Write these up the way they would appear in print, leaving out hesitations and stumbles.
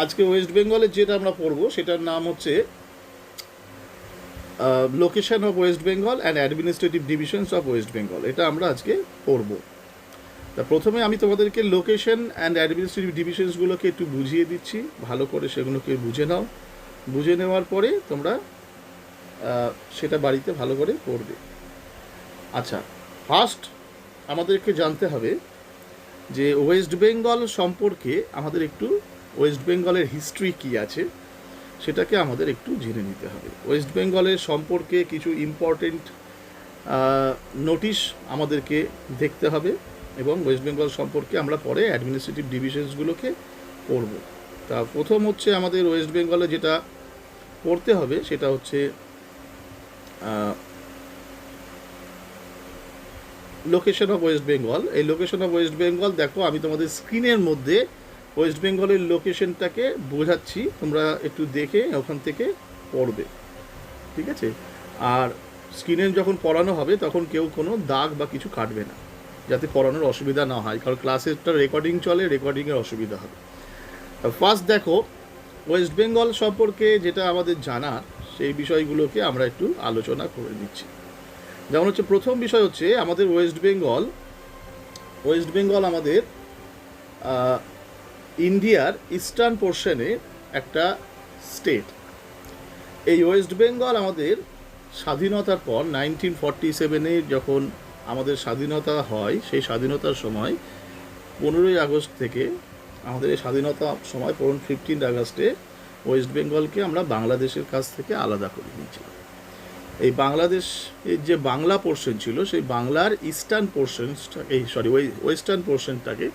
আজকে ওয়েস্ট বেঙ্গলের যেটা আমরা পড়বো সেটার নাম হচ্ছে location of West Bengal and administrative divisions of West Bengal, এটা আমরা আজকে পড়বো। তা প্রথমে আমি তোমাদেরকে লোকেশন অ্যান্ড অ্যাডমিনিস্ট্রেটিভ ডিভিশনসগুলোকে একটু বুঝিয়ে দিচ্ছি, ভালো করে সেগুলোকে বুঝে নাও। বুঝে নেওয়ার পরে তোমরা সেটা বাড়িতে ভালো করে পড়বে। আচ্ছা, ফার্স্ট আমাদেরকে জানতে হবে যে ওয়েস্ট বেঙ্গল সম্পর্কে আমাদের একটু ওয়েস্ট বেঙ্গলের হিস্ট্রি কী আছে সেটাকে আমাদের একটু জেনে নিতে হবে। ওয়েস্ট বেঙ্গলের সম্পর্কে কিছু ইম্পর্টেন্ট নোটিশ আমাদেরকে দেখতে হবে এবং ওয়েস্ট বেঙ্গল সম্পর্কে আমরা পরে অ্যাডমিনিস্ট্রেটিভ ডিভিশনসগুলোকে পড়ব। তা প্রথম হচ্ছে আমাদের ওয়েস্ট বেঙ্গলে যেটা পড়তে হবে সেটা হচ্ছে লোকেশন অফ ওয়েস্ট বেঙ্গল। এই লোকেশন অফ ওয়েস্ট বেঙ্গল দেখো, আমি তোমাদের স্ক্রিনের মধ্যে ওয়েস্ট বেঙ্গলের লোকেশনটাকে বোঝাচ্ছি, তোমরা একটু দেখে ওখান থেকে পড়বে, ঠিক আছে? আর স্ক্রিনে যখন পড়ানো হবে তখন কেউ কোনো দাগ বা কিছু কাটবে না, যাতে পড়ানোর অসুবিধা না হয়, কারণ ক্লাসেরটা রেকর্ডিং চলে, রেকর্ডিংয়ের অসুবিধা হবে। ফার্স্ট দেখো, ওয়েস্ট বেঙ্গল সম্পর্কে যেটা আমাদের জানার সেই বিষয়গুলোকে আমরা একটু আলোচনা করে নিচ্ছি। যেমন হচ্ছে প্রথম বিষয় হচ্ছে আমাদের ওয়েস্ট বেঙ্গল আমাদের ইন্ডিয়ার ইস্টার্ন পোর্শনে একটা স্টেট। এই ওয়েস্ট বেঙ্গল আমাদের স্বাধীনতার পর 1947-এ যখন আমাদের স্বাধীনতা হয়, সেই স্বাধীনতার সময় 15ই আগস্ট থেকে আমাদের এই স্বাধীনতার সময় 15 আগস্টে ওয়েস্ট বেঙ্গলকে আমরা বাংলাদেশের কাছ থেকে আলাদা করে নিয়েছিলাম। এই বাংলাদেশের যে বাংলা পোর্শন ছিল সেই বাংলার ইস্টার্ন পোর্শনটাকে ওয়েস্টার্ন পোর্শনটাকে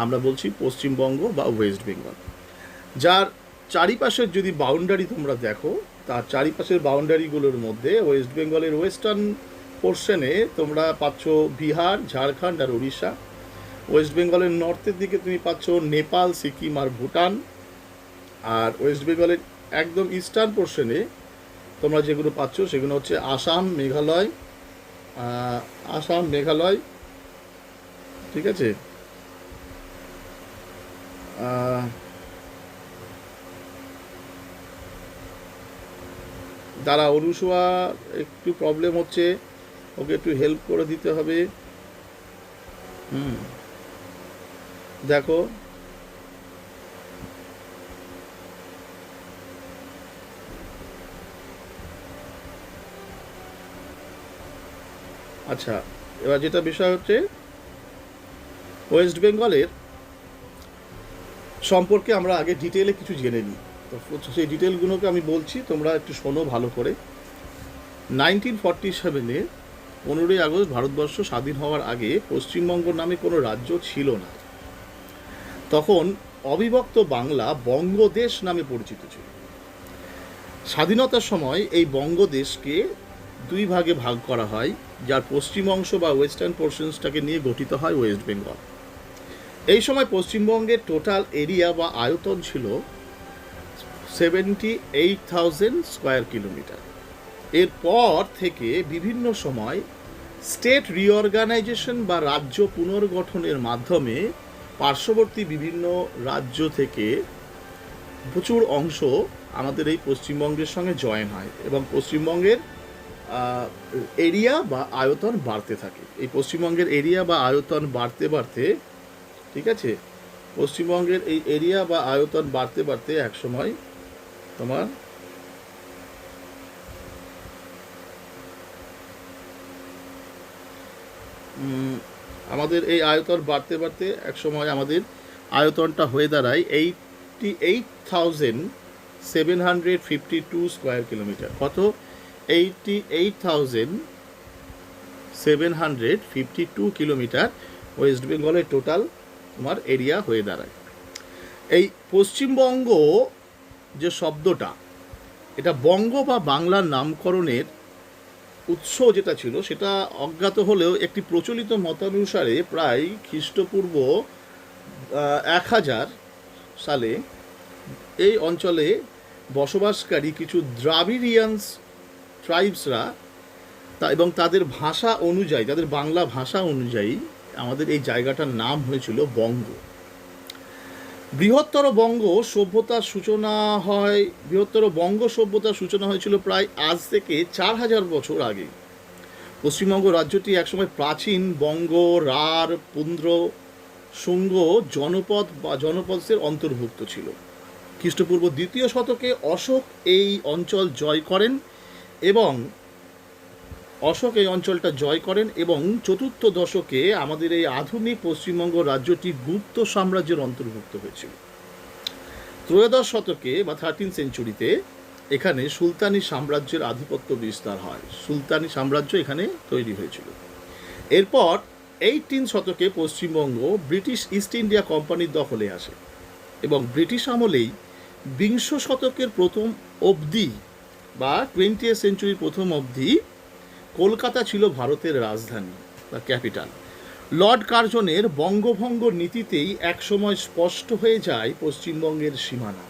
আমরা বলছি পশ্চিমবঙ্গ বা ওয়েস্ট বেঙ্গল। যার চারিপাশের যদি বাউন্ডারি তোমরা দেখো, তার চারিপাশের বাউন্ডারিগুলোর মধ্যে ওয়েস্ট বেঙ্গলের ওয়েস্টার্ন পোর্শনে তোমরা পাচ্ছ বিহার, ঝাড়খণ্ড আর উড়িষ্যা। ওয়েস্ট বেঙ্গলের নর্থের দিকে তুমি পাচ্ছ নেপাল, সিকিম আর ভুটান। আর ওয়েস্ট বেঙ্গলের একদম ইস্টার্ন পোর্শনে তোমরা যেগুলো পাচ্ছ সেগুলো হচ্ছে আসাম, মেঘালয়, ঠিক আছে? তারা অনুসোয়া একটু প্রবলেম হচ্ছে, ওকে একটু হেল্প করে দিতে হবে। দেখো, আচ্ছা, এবার যেটা বিষয় হচ্ছে ওয়েস্ট বেঙ্গলের সম্পর্কে আমরা আগে ডিটেলে কিছু জেনে নিই। তো সেই ডিটেলগুলোকে আমি বলছি, তোমরা একটু শোনো ভালো করে। 1947-এ 15ই আগস্ট ভারতবর্ষ স্বাধীন হওয়ার আগে পশ্চিমবঙ্গ নামে কোনো রাজ্য ছিল না। তখন অবিভক্ত বাংলা বঙ্গদেশ নামে পরিচিত ছিল। স্বাধীনতার সময় এই বঙ্গদেশকে দুই ভাগে ভাগ করা হয়, যার পশ্চিম অংশ বা ওয়েস্টার্ন পোর্শনসটাকে নিয়ে গঠিত হয় ওয়েস্ট বেঙ্গল। এই সময় পশ্চিমবঙ্গের টোটাল এরিয়া বা আয়তন ছিল 78,000 স্কোয়ার কিলোমিটার। এরপর থেকে বিভিন্ন সময় স্টেট রিঅর্গানাইজেশন বা রাজ্য পুনর্গঠনের মাধ্যমে পার্শ্ববর্তী বিভিন্ন রাজ্য থেকে প্রচুর অংশ আমাদের এই পশ্চিমবঙ্গের সঙ্গে জয়েন হয় এবং পশ্চিমবঙ্গের এরিয়া বা আয়তন বাড়তে থাকে। এই পশ্চিমবঙ্গের এরিয়া বা আয়তন বাড়তে, ঠিক আছে, পশ্চিমবঙ্গের এই এরিয়া বা আয়তন বাড়তে একসময় তোমার আমাদের এই আয়তন বাড়তে একসময় আমাদের আয়তনটা হয়ে দাঁড়ায় 88,752 স্কোয়ার কিলোমিটার। কত? 88,752 কিলোমিটার ওয়েস্ট বেঙ্গলের টোটাল তোমার এরিয়া হয়ে দাঁড়ায়। এই পশ্চিমবঙ্গ যে শব্দটা, এটা বঙ্গ বা বাংলার নামকরণের উৎস যেটা ছিল সেটা অজ্ঞাত হলেও একটি প্রচলিত মতানুসারে প্রায় খ্রিস্টপূর্ব 1000 সালে এই অঞ্চলে বসবাসকারী কিছু দ্রাবিড়িয়ান্স ট্রাইবসরা এবং তাদের ভাষা অনুযায়ী, তাদের বাংলা ভাষা অনুযায়ী আমাদের এই জায়গাটার নাম হয়েছিল বঙ্গ। বৃহত্তর বঙ্গ সভ্যতার সূচনা হয়, বৃহত্তর বঙ্গ সভ্যতার সূচনা হয়েছিল প্রায় আজ থেকে 4000 বছর আগে। পশ্চিমবঙ্গ রাজ্যটি একসময় প্রাচীন বঙ্গ, রাঢ়, পুন্দ্র, শুঙ্গ জনপদ বা জনপদের অন্তর্ভুক্ত ছিল। খ্রিস্টপূর্ব 2য় শতকে অশোক এই অঞ্চল জয় করেন এবং এবং 4th দশকে আমাদের এই আধুনিক পশ্চিমবঙ্গ রাজ্যটি গুপ্ত সাম্রাজ্যের অন্তর্ভুক্ত হয়েছিল। 13শ শতকে বা 13th সেঞ্চুরিতে এখানে সুলতানি সাম্রাজ্যের আধিপত্য বিস্তার হয়, সুলতানি সাম্রাজ্য এখানে তৈরি হয়েছিল। এরপর 18th শতকে পশ্চিমবঙ্গ ব্রিটিশ ইস্ট ইন্ডিয়া কোম্পানির দখলে আসে এবং ব্রিটিশ আমলেই 20শ শতকের প্রথম অবধি বা 20th সেঞ্চুরির প্রথম অবধি কলকাতা ছিল ভারতের রাজধানী বা ক্যাপিটাল। লর্ড কার্জনের বঙ্গভঙ্গ নীতিতেই একসময় স্পষ্ট হয়ে যায় পশ্চিমবঙ্গের সীমানা।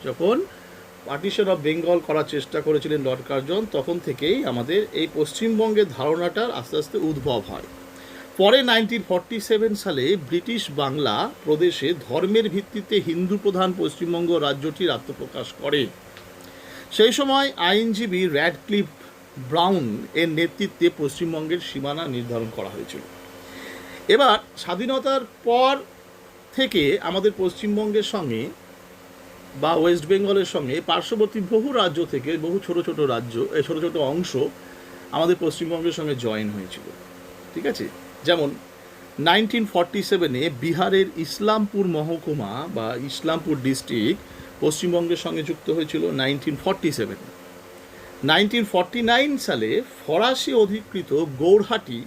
যখন পার্টিশন অফ বেঙ্গল করার চেষ্টা করেছিলেন লর্ড কার্জন, তখন থেকেই আমাদের এই পশ্চিমবঙ্গের ধারণাটার আস্তে আস্তে উদ্ভব হয়। পরে 1947 সালে ব্রিটিশ বাংলা প্রদেশে ধর্মের ভিত্তিতে হিন্দু প্রধান পশ্চিমবঙ্গ রাজ্যটির আত্মপ্রকাশ করে। সেই সময় আইনজীবী র্যাডক্লিফ ব্রাউন এর নেতৃত্বে পশ্চিমবঙ্গের সীমানা নির্ধারণ করা হয়েছিল। এবার স্বাধীনতার পর থেকে আমাদের পশ্চিমবঙ্গের সঙ্গে বা ওয়েস্ট বেঙ্গলের সঙ্গে পার্শ্ববর্তী বহু রাজ্য থেকে বহু ছোট ছোট রাজ্য, এই ছোট ছোট অংশ আমাদের পশ্চিমবঙ্গের সঙ্গে জয়েন হয়েছিল। ঠিক আছে, যেমন 1947-এ বিহারের ইসলামপুর মহকুমা বা ইসলামপুর ডিস্ট্রিক্ট পশ্চিমবঙ্গের সঙ্গে যুক্ত হয়েছিল 1947-এ। 1949 সালে ফরাসি অধিকৃত গৌরহাটি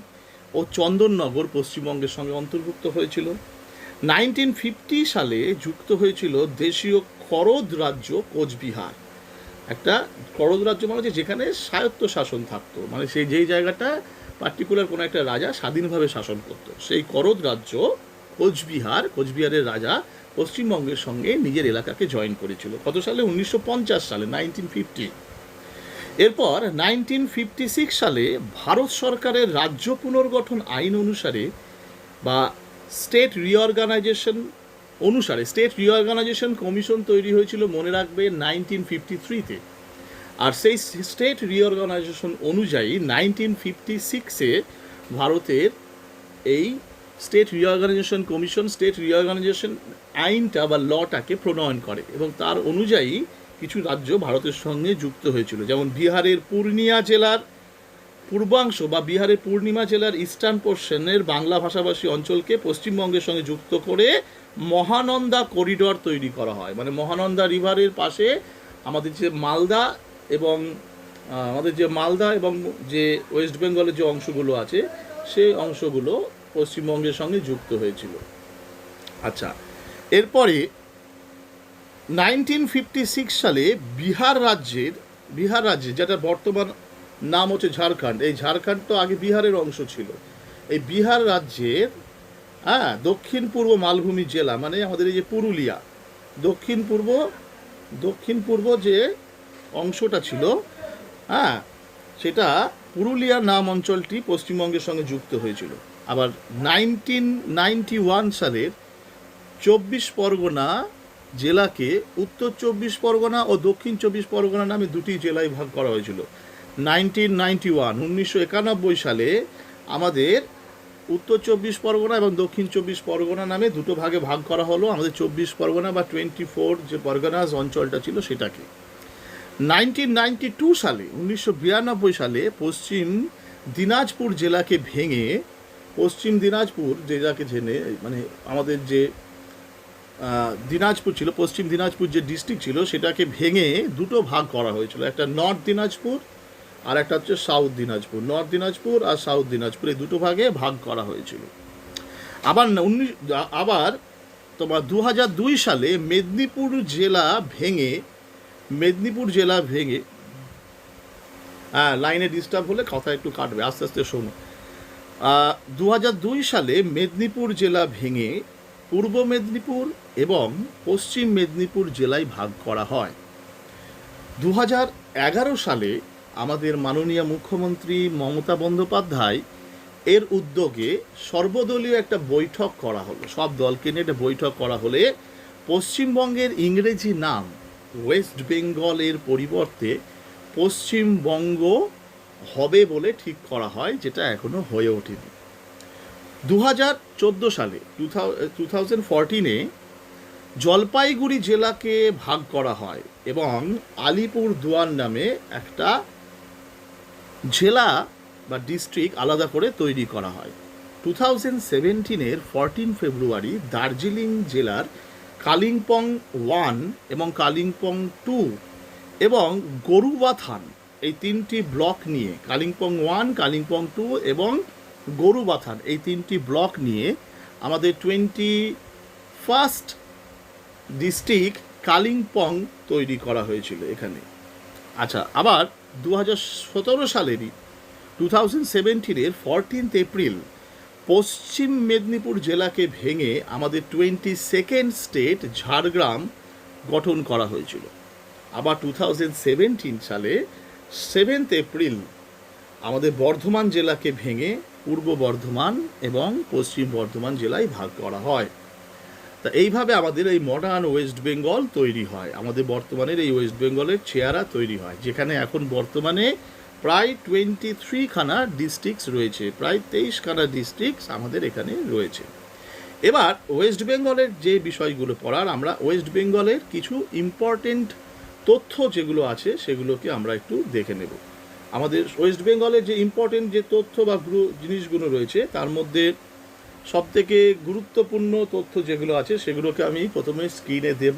ও চন্দননগর পশ্চিমবঙ্গের সঙ্গে অন্তর্ভুক্ত হয়েছিল। 1950 সালে যুক্ত হয়েছিল দেশীয় করদ রাজ্য কোচবিহার। একটা করদ রাজ্য মানে যেখানে স্বায়ত্ত শাসন থাকতো, মানে সেই যেই জায়গাটা পার্টিকুলার কোনো একটা রাজা স্বাধীনভাবে শাসন করতো, সেই করদ রাজ্য কোচবিহারের রাজা পশ্চিমবঙ্গের সঙ্গে নিজের এলাকাকে জয়েন করেছিল। কত সালে? 1950 সালে, 1950। এরপর 1956 সালে ভারত সরকারের রাজ্য পুনর্গঠন আইন অনুসারে বা স্টেট রিঅর্গানাইজেশন কমিশন তৈরি হয়েছিল, মনে রাখবে, 1953-তে। আর সেই স্টেট রিঅর্গানাইজেশন অনুযায়ী 1956-এ ভারতের এই state reorganisation commission state reorganisation আইনটা বা লটাকে প্রণয়ন করে এবং তার অনুযায়ী কিছু রাজ্য ভারতের সঙ্গে যুক্ত হয়েছিল। যেমন বিহারের পূর্ণিয়া জেলার পূর্বাংশ বা বিহারের পূর্ণিমা জেলার ইস্টার্ন পোর্শনের বাংলা ভাষাভাষী অঞ্চলকে পশ্চিমবঙ্গের সঙ্গে যুক্ত করে মহানন্দা করিডর তৈরি করা হয়। মানে মহানন্দা রিভারের পাশে আমাদের যে মালদা এবং যে ওয়েস্ট বেঙ্গলের যে অংশগুলো আছে সেই অংশগুলো পশ্চিমবঙ্গের সঙ্গে যুক্ত হয়েছিল। আচ্ছা, এরপরে 1956 সালে বিহার রাজ্যে যেটা বর্তমান নাম হচ্ছে ঝাড়খণ্ড, এই ঝাড়খণ্ড তো আগে বিহারের অংশ ছিল। এই বিহার রাজ্যের দক্ষিণ পূর্ব মালভূমি জেলা, মানে আমাদের এই যে পুরুলিয়া, দক্ষিণ পূর্ব যে অংশটা ছিল, সেটা পুরুলিয়া নাম অঞ্চলটি পশ্চিমবঙ্গের সঙ্গে যুক্ত হয়েছিল। আবার 1991 সালের 24 পরগনা জেলাকে উত্তর 24 পরগনা ও দক্ষিণ 24 পরগনা নামে দুটি জেলায় ভাগ করা হয়েছিল। 1991 সালে আমাদের উত্তর 24 পরগনা এবং দক্ষিণ 24 পরগনা নামে দুটো ভাগে ভাগ করা হলো আমাদের 24 পরগনা বা 24 যে পরগনাস অঞ্চলটা ছিল সেটাকে। 1992 সালে পশ্চিম দিনাজপুর জেলাকে ভেঙে মানে আমাদের যে দিনাজপুর ছিল, পশ্চিম দিনাজপুর যে ডিস্ট্রিক্ট ছিল সেটাকে ভেঙে দুটো ভাগ করা হয়েছিল। একটা নর্থ দিনাজপুর আর একটা হচ্ছে সাউথ দিনাজপুর। নর্থ দিনাজপুর আর সাউথ দিনাজপুর এই দুটো ভাগে ভাগ করা হয়েছিল। আবার তোমার 2002 সালে মেদিনীপুর জেলা ভেঙে লাইনে ডিস্টার্ব হলে কথা একটু কাটবে, আস্তে আস্তে শোনো। 2002 সালে মেদিনীপুর জেলা ভেঙে পূর্ব মেদিনীপুর এবং পশ্চিম মেদিনীপুর জেলায় ভাগ করা হয়। 2011 সালে আমাদের মাননীয় মুখ্যমন্ত্রী মমতা বন্দ্যোপাধ্যায় এর উদ্যোগে সর্বদলীয় একটা বৈঠক করা হলো, সব দলকে নিয়ে একটা বৈঠক করা হলে পশ্চিমবঙ্গের ইংরেজি নাম ওয়েস্ট বেঙ্গলের পরিবর্তে পশ্চিমবঙ্গ হবে বলে ঠিক করা হয়, যেটা এখনো হয়ে ওঠেনি। 2014 সালে 2014 জলপাইগুড়ি জেলাকে ভাগ করা হয় এবং আলিপুর দুয়ার নামে একটা জেলা বা ডিস্ট্রিক্ট আলাদা করে তৈরি করা হয়। 2017 14 ফেব্রুয়ারি দার্জিলিং জেলার কালিম্পং 1 এবং কালিম্পং 2 এবং গরুবাথান এই 3টি ব্লক নিয়ে, কালিম্পং 1, কালিম্পং 2 এবং গরুবাথান এই 3টি ব্লক নিয়ে আমাদের 21st ডিস্ট্রিক্ট কালিম্পং তৈরি করা হয়েছিল এখানে। আচ্ছা, আবার 2017 সালেরই 2017 14 এপ্রিল পশ্চিম মেদিনীপুর জেলাকে ভেঙে আমাদের 22nd স্টেট ঝাড়গ্রাম গঠন করা হয়েছিল। আবার 2017 সালে 7 এপ্রিল আমাদের বর্ধমান জেলাকে ভেঙে পূর্ব বর্ধমান এবং পশ্চিম বর্ধমান জেলায় ভাগ করা হয়। তা এইভাবে আমাদের এই মডার্ন ওয়েস্ট বেঙ্গল তৈরি হয়, আমাদের বর্তমানের এই ওয়েস্ট বেঙ্গলের চেহারা তৈরি হয়, যেখানে এখন বর্তমানে প্রায় 23খানা ডিস্ট্রিক্টস রয়েছে, প্রায় 23খানা ডিস্ট্রিক্টস আমাদের এখানে রয়েছে। এবার ওয়েস্ট বেঙ্গলের যে বিষয়গুলো পড়ার, আমরা ওয়েস্ট বেঙ্গলের কিছু ইম্পর্টেন্ট তথ্য যেগুলো আছে সেগুলোকে আমরা একটু দেখে নেব। আমাদের ওয়েস্ট বেঙ্গলের যে ইম্পর্টেন্ট যে তথ্য বা জিনিসগুলো রয়েছে তার মধ্যে সবথেকে গুরুত্বপূর্ণ তথ্য যেগুলো আছে সেগুলোকে আমি প্রথমে স্ক্রিনে দেব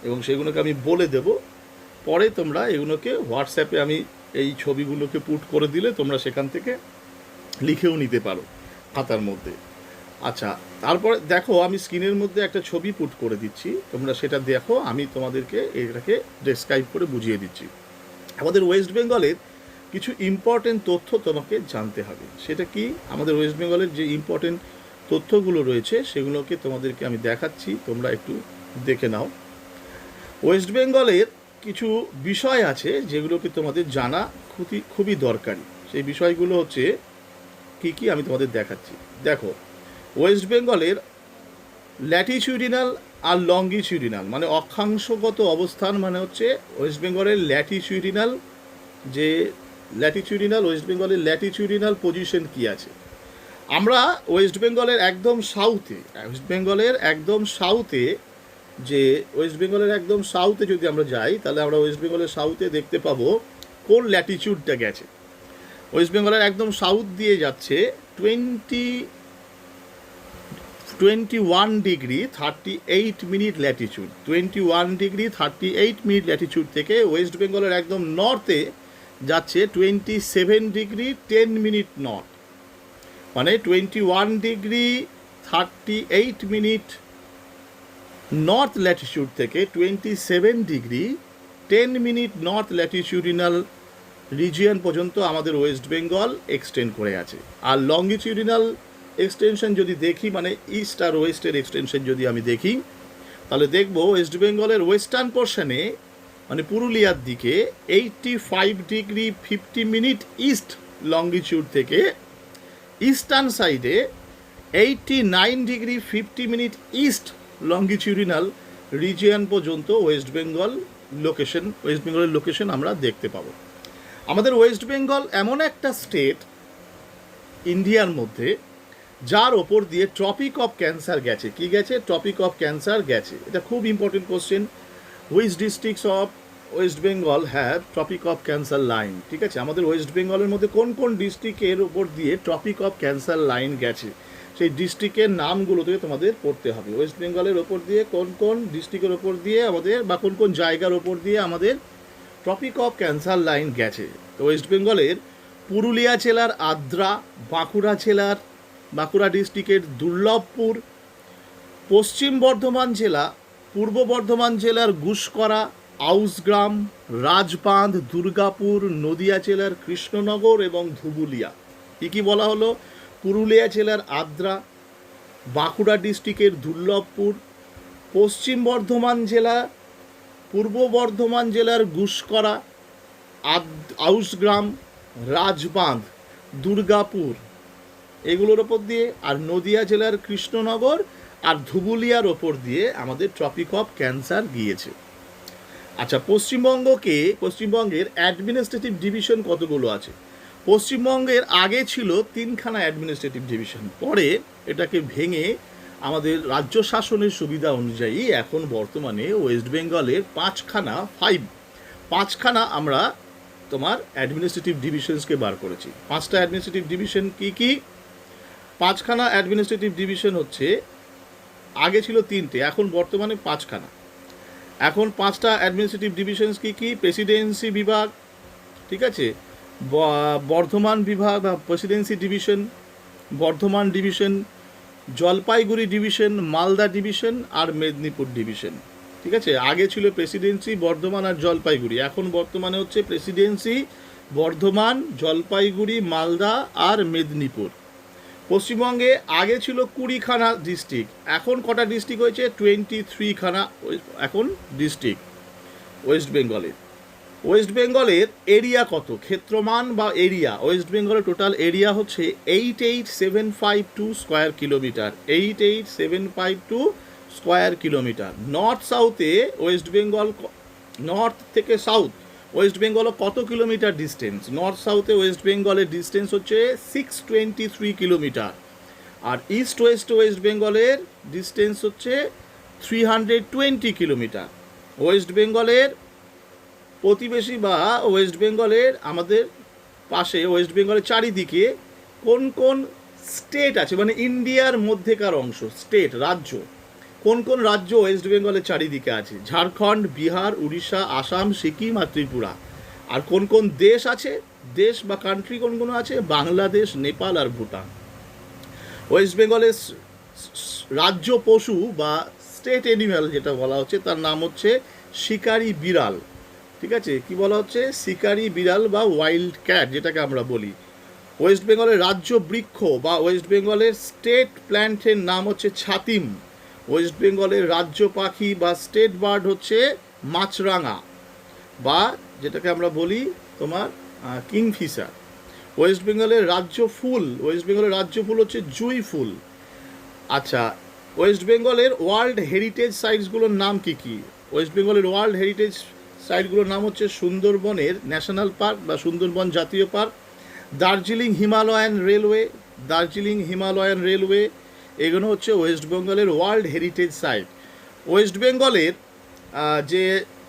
এবং সেগুলোকে আমি বলে দেব, পরে তোমরা এগুলোকে হোয়াটসঅ্যাপে আমি এই ছবিগুলোকে পুট করে দিলে তোমরা সেখান থেকে লিখেও নিতে পারো খাতার মধ্যে। আচ্ছা, তারপরে দেখো আমি স্ক্রিনের মধ্যে একটা ছবি পুট করে দিচ্ছি, তোমরা সেটা দেখো, আমি তোমাদেরকে এটাকে ডেসক্রাইব করে বুঝিয়ে দিচ্ছি। আমাদের ওয়েস্ট বেঙ্গলের কিছু ইম্পর্টেন্ট তথ্য তোমাকে জানতে হবে। সেটা কি, আমাদের ওয়েস্ট বেঙ্গলের যে ইম্পর্টেন্ট তথ্যগুলো রয়েছে সেগুলোকে তোমাদেরকে আমি দেখাচ্ছি, তোমরা একটু দেখে নাও। ওয়েস্ট বেঙ্গলের কিছু বিষয় আছে যেগুলোকে তোমাদের জানা খুবই দরকারি। সেই বিষয়গুলো হচ্ছে কি কি আমি তোমাদের দেখাচ্ছি। দেখো, ওয়েস্ট বেঙ্গলের ল্যাটিটিউডিনাল আর লঙ্গিটিউডিনাল মানে অক্ষাংশগত অবস্থান মানে হচ্ছে ওয়েস্ট বেঙ্গলের ল্যাটিটিউডিনাল, যে ল্যাটিটিউডিনাল ওয়েস্ট বেঙ্গলের ল্যাটিটিউডিনাল পজিশন কি আছে। আমরা ওয়েস্ট বেঙ্গলের একদম সাউথে, যে ওয়েস্ট বেঙ্গলের একদম সাউথে যদি আমরা যাই তাহলে আমরা ওয়েস্ট বেঙ্গলের সাউথে দেখতে পাবো কোন ল্যাটিটিউডটা গেছে। ওয়েস্ট বেঙ্গলের একদম সাউথ দিয়ে যাচ্ছে 21 degree 38 minute Latitude, 21 degree 38 minute Latitude থেকে ওয়েস্ট বেঙ্গলের একদম নর্থে যাচ্ছে 27 ডিগ্রি 10 মিনিট নর্থ, মানে 21 ডিগ্রি 38 মিনিট নর্থ ল্যাটিটিউড থেকে 27 ডিগ্রি 10 মিনিট নর্থ ল্যাটিটিউডিনাল রিজিয়ন পর্যন্ত আমাদের ওয়েস্ট বেঙ্গল এক্সটেন্ড করে আছে। আর লঙ্গিটিউডিনাল এক্সটেনশন যদি দেখি, মানে ইস্ট আর ওয়েস্টের এক্সটেনশন যদি আমি দেখি, তাহলে দেখব ওয়েস্ট বেঙ্গলের ওয়েস্টার্ন পোর্শনে মানে পুরুলিয়ার দিকে 85 ডিগ্রি 50 মিনিট ইস্ট লঙ্গিটিউড থেকে ইস্টার্ন সাইডে 89 degree 50 minute east longitudinal region পর্যন্ত ওয়েস্ট বেঙ্গলের লোকেশন আমরা দেখতে পাবো। আমাদের ওয়েস্ট বেঙ্গল এমন একটা স্টেট ইন্ডিয়ার মধ্যে যার ওপর দিয়ে ট্রপিক অফ ক্যান্সার গেছে। কি গেছে? ট্রপিক অফ ক্যান্সার গেছে। এটা খুব important question. Which districts of West Bengal have Tropic of Cancer line? ঠিক আছে, আমাদের ওয়েস্ট বেঙ্গলের মধ্যে কোন কোন ডিস্ট্রিক্টের ওপর দিয়ে ট্রপিক অফ ক্যান্সার লাইন গেছে সেই ডিস্ট্রিক্টের নামগুলো থেকে তোমাদের পড়তে হবে। ওয়েস্ট বেঙ্গলের ওপর দিয়ে কোন কোন ডিস্ট্রিক্টের ওপর দিয়ে আমাদের বা কোন কোন জায়গার ওপর দিয়ে আমাদের ট্রপিক অফ ক্যান্সার লাইন গেছে। তো ওয়েস্ট বেঙ্গলের পুরুলিয়া জেলার আদ্রা, বাঁকুড়া ডিস্ট্রিক্টের দুর্লভপুর, পশ্চিম বর্ধমান জেলা, পূর্ব বর্ধমান জেলার গুসকরা, আউসগ্রাম, রাজবাঁধ, দুর্গাপুর, নদিয়া জেলার কৃষ্ণনগর এবং ধুবুলিয়া। কী বলা হলো? পুরুলিয়া জেলার আদ্রা, বাঁকুড়া ডিস্ট্রিক্টের দুর্লভপুর, পশ্চিম বর্ধমান জেলা, পূর্ব বর্ধমান জেলার গুসকরা, আউসগ্রাম, রাজবাঁধ, দুর্গাপুর এগুলোর ওপর দিয়ে, আর নদিয়া জেলার কৃষ্ণনগর আর ধুবুলিয়ার ওপর দিয়ে আমাদের ট্রপিক অফ ক্যান্সার গিয়েছে। আচ্ছা, পশ্চিমবঙ্গের অ্যাডমিনিস্ট্রেটিভ ডিভিশন কতগুলো আছে? পশ্চিমবঙ্গের আগে ছিল 3খানা অ্যাডমিনিস্ট্রেটিভ ডিভিশন, পরে এটাকে ভেঙে আমাদের রাজ্য শাসনের সুবিধা অনুযায়ী এখন বর্তমানে ওয়েস্ট বেঙ্গলের 5খানা আমরা তোমার অ্যাডমিনিস্ট্রেটিভ ডিভিশনসকে বার করেছি। 5টা অ্যাডমিনিস্ট্রেটিভ ডিভিশন কি কি? 5খানা অ্যাডমিনিস্ট্রেটিভ ডিভিশন হচ্ছে, আগে ছিল 3টে, এখন বর্তমানে 5খানা। এখন 5টা অ্যাডমিনিস্ট্রেটিভ ডিভিশনস কি কি? প্রেসিডেন্সি বিভাগ, ঠিক আছে, বর্ধমান বিভাগ বা presidency division, Bardhaman division, Jalpaiguri division, Malda division আর মেদিনীপুর ডিভিশন, ঠিক আছে। আগে ছিল প্রেসিডেন্সি, বর্ধমান আর জলপাইগুড়ি, এখন বর্তমানে হচ্ছে প্রেসিডেন্সি, বর্ধমান, জলপাইগুড়ি, মালদা আর মেদিনীপুর। পশ্চিমবঙ্গে আগে ছিল 20খানা ডিস্ট্রিক্ট, এখন কটা ডিস্ট্রিক্ট হয়েছে? 23খানা এখন ডিস্ট্রিক্ট ওয়েস্ট বেঙ্গলের এরিয়া কত? ক্ষেত্রমান বা এরিয়া, ওয়েস্ট বেঙ্গলের টোটাল এরিয়া হচ্ছে 88,752 square kilometre, 88,752 square kilometre. North সাউথে ওয়েস্ট বেঙ্গল, নর্থ থেকে সাউথ ওয়েস্ট বেঙ্গল কত কিলোমিটার ডিস্টেন্স? নর্থ সাউথে ওয়েস্ট বেঙ্গলের ডিস্টেন্স হচ্ছে 623 কিলোমিটার, আর ইস্ট ওয়েস্ট বেঙ্গলের ডিস্টেন্স হচ্ছে 320 কিলোমিটার। ওয়েস্ট বেঙ্গলের প্রতিবেশী বা ওয়েস্ট বেঙ্গলের আমাদের পাশে, ওয়েস্ট বেঙ্গলের চারিদিকে কোন কোন স্টেট আছে, মানে ইন্ডিয়ার মধ্যেকার অংশ, স্টেট, রাজ্য, কোন কোন রাজ্য ওয়েস্ট বেঙ্গলের চারিদিকে আছে? ঝাড়খণ্ড, বিহার, উড়িষ্যা, আসাম, সিকিম আর ত্রিপুরা। আর কোন কোন দেশ আছে, দেশ বা কান্ট্রি কোন কোন আছে? বাংলাদেশ, নেপাল আর ভুটান। ওয়েস্ট বেঙ্গলের রাজ্য পশু বা স্টেট অ্যানিম্যাল যেটা বলা হচ্ছে তার নাম হচ্ছে শিকারি বিড়াল, ঠিক আছে। কি বলা হচ্ছে? শিকারি বিড়াল বা ওয়াইল্ড ক্যাট যেটাকে আমরা বলি। ওয়েস্ট বেঙ্গলের রাজ্য বৃক্ষ বা ওয়েস্ট বেঙ্গলের স্টেট প্ল্যান্টের নাম হচ্ছে ছাতিম। ওয়েস্ট বেঙ্গলের রাজ্য পাখি বা স্টেট বার্ড হচ্ছে মাছরাঙা, বা যেটাকে আমরা বলি তোমার কিংফিশার। ওয়েস্ট বেঙ্গলের রাজ্য ফুল হচ্ছে জুঁই ফুল। আচ্ছা, ওয়েস্ট বেঙ্গলের ওয়ার্ল্ড হেরিটেজ সাইটসগুলোর নাম কি কি? ওয়েস্ট বেঙ্গলের ওয়ার্ল্ড হেরিটেজ সাইটগুলোর নাম হচ্ছে সুন্দরবনের ন্যাশনাল পার্ক বা সুন্দরবন জাতীয় পার্ক, দার্জিলিং হিমালয়ান রেলওয়ে, এগুলো হচ্ছে ওয়েস্ট বেঙ্গলের ওয়ার্ল্ড হেরিটেজ সাইট। ওয়েস্ট বেঙ্গলের যে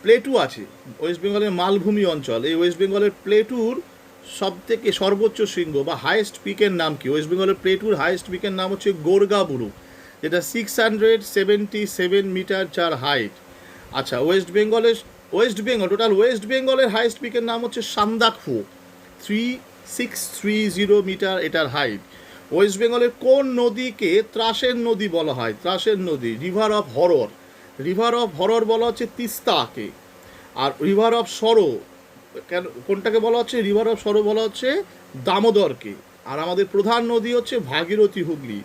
প্লেটু আছে, ওয়েস্ট বেঙ্গলের মালভূমি অঞ্চল, এই ওয়েস্ট বেঙ্গলের প্লেটুর সবথেকে সর্বোচ্চ শৃঙ্গ বা হাইয়েস্ট পিকের নাম কি? ওয়েস্ট বেঙ্গলের প্লেটুর হাইয়েস্ট পিকের নাম হচ্ছে গোরগাবুরু, যেটা 677 মিটার যার হাইট। আচ্ছা, ওয়েস্ট বেঙ্গলের হাইয়েস্ট পিকের নাম হচ্ছে সান্দাকফু, 3630 মিটার এটার হাইট। ওয়েস্ট বেঙ্গলের কোন নদীকে ত্রাসের নদী বলা হয়? ত্রাসের নদী, রিভার অফ হরর বলা হচ্ছে তিস্তাকে। আর রিভার অফ সরো কোনটাকে বলা হচ্ছে? রিভার অফ সরো বলা হচ্ছে দামোদরকে। আর আমাদের প্রধান নদী হচ্ছে ভাগীরথী, হুগলি।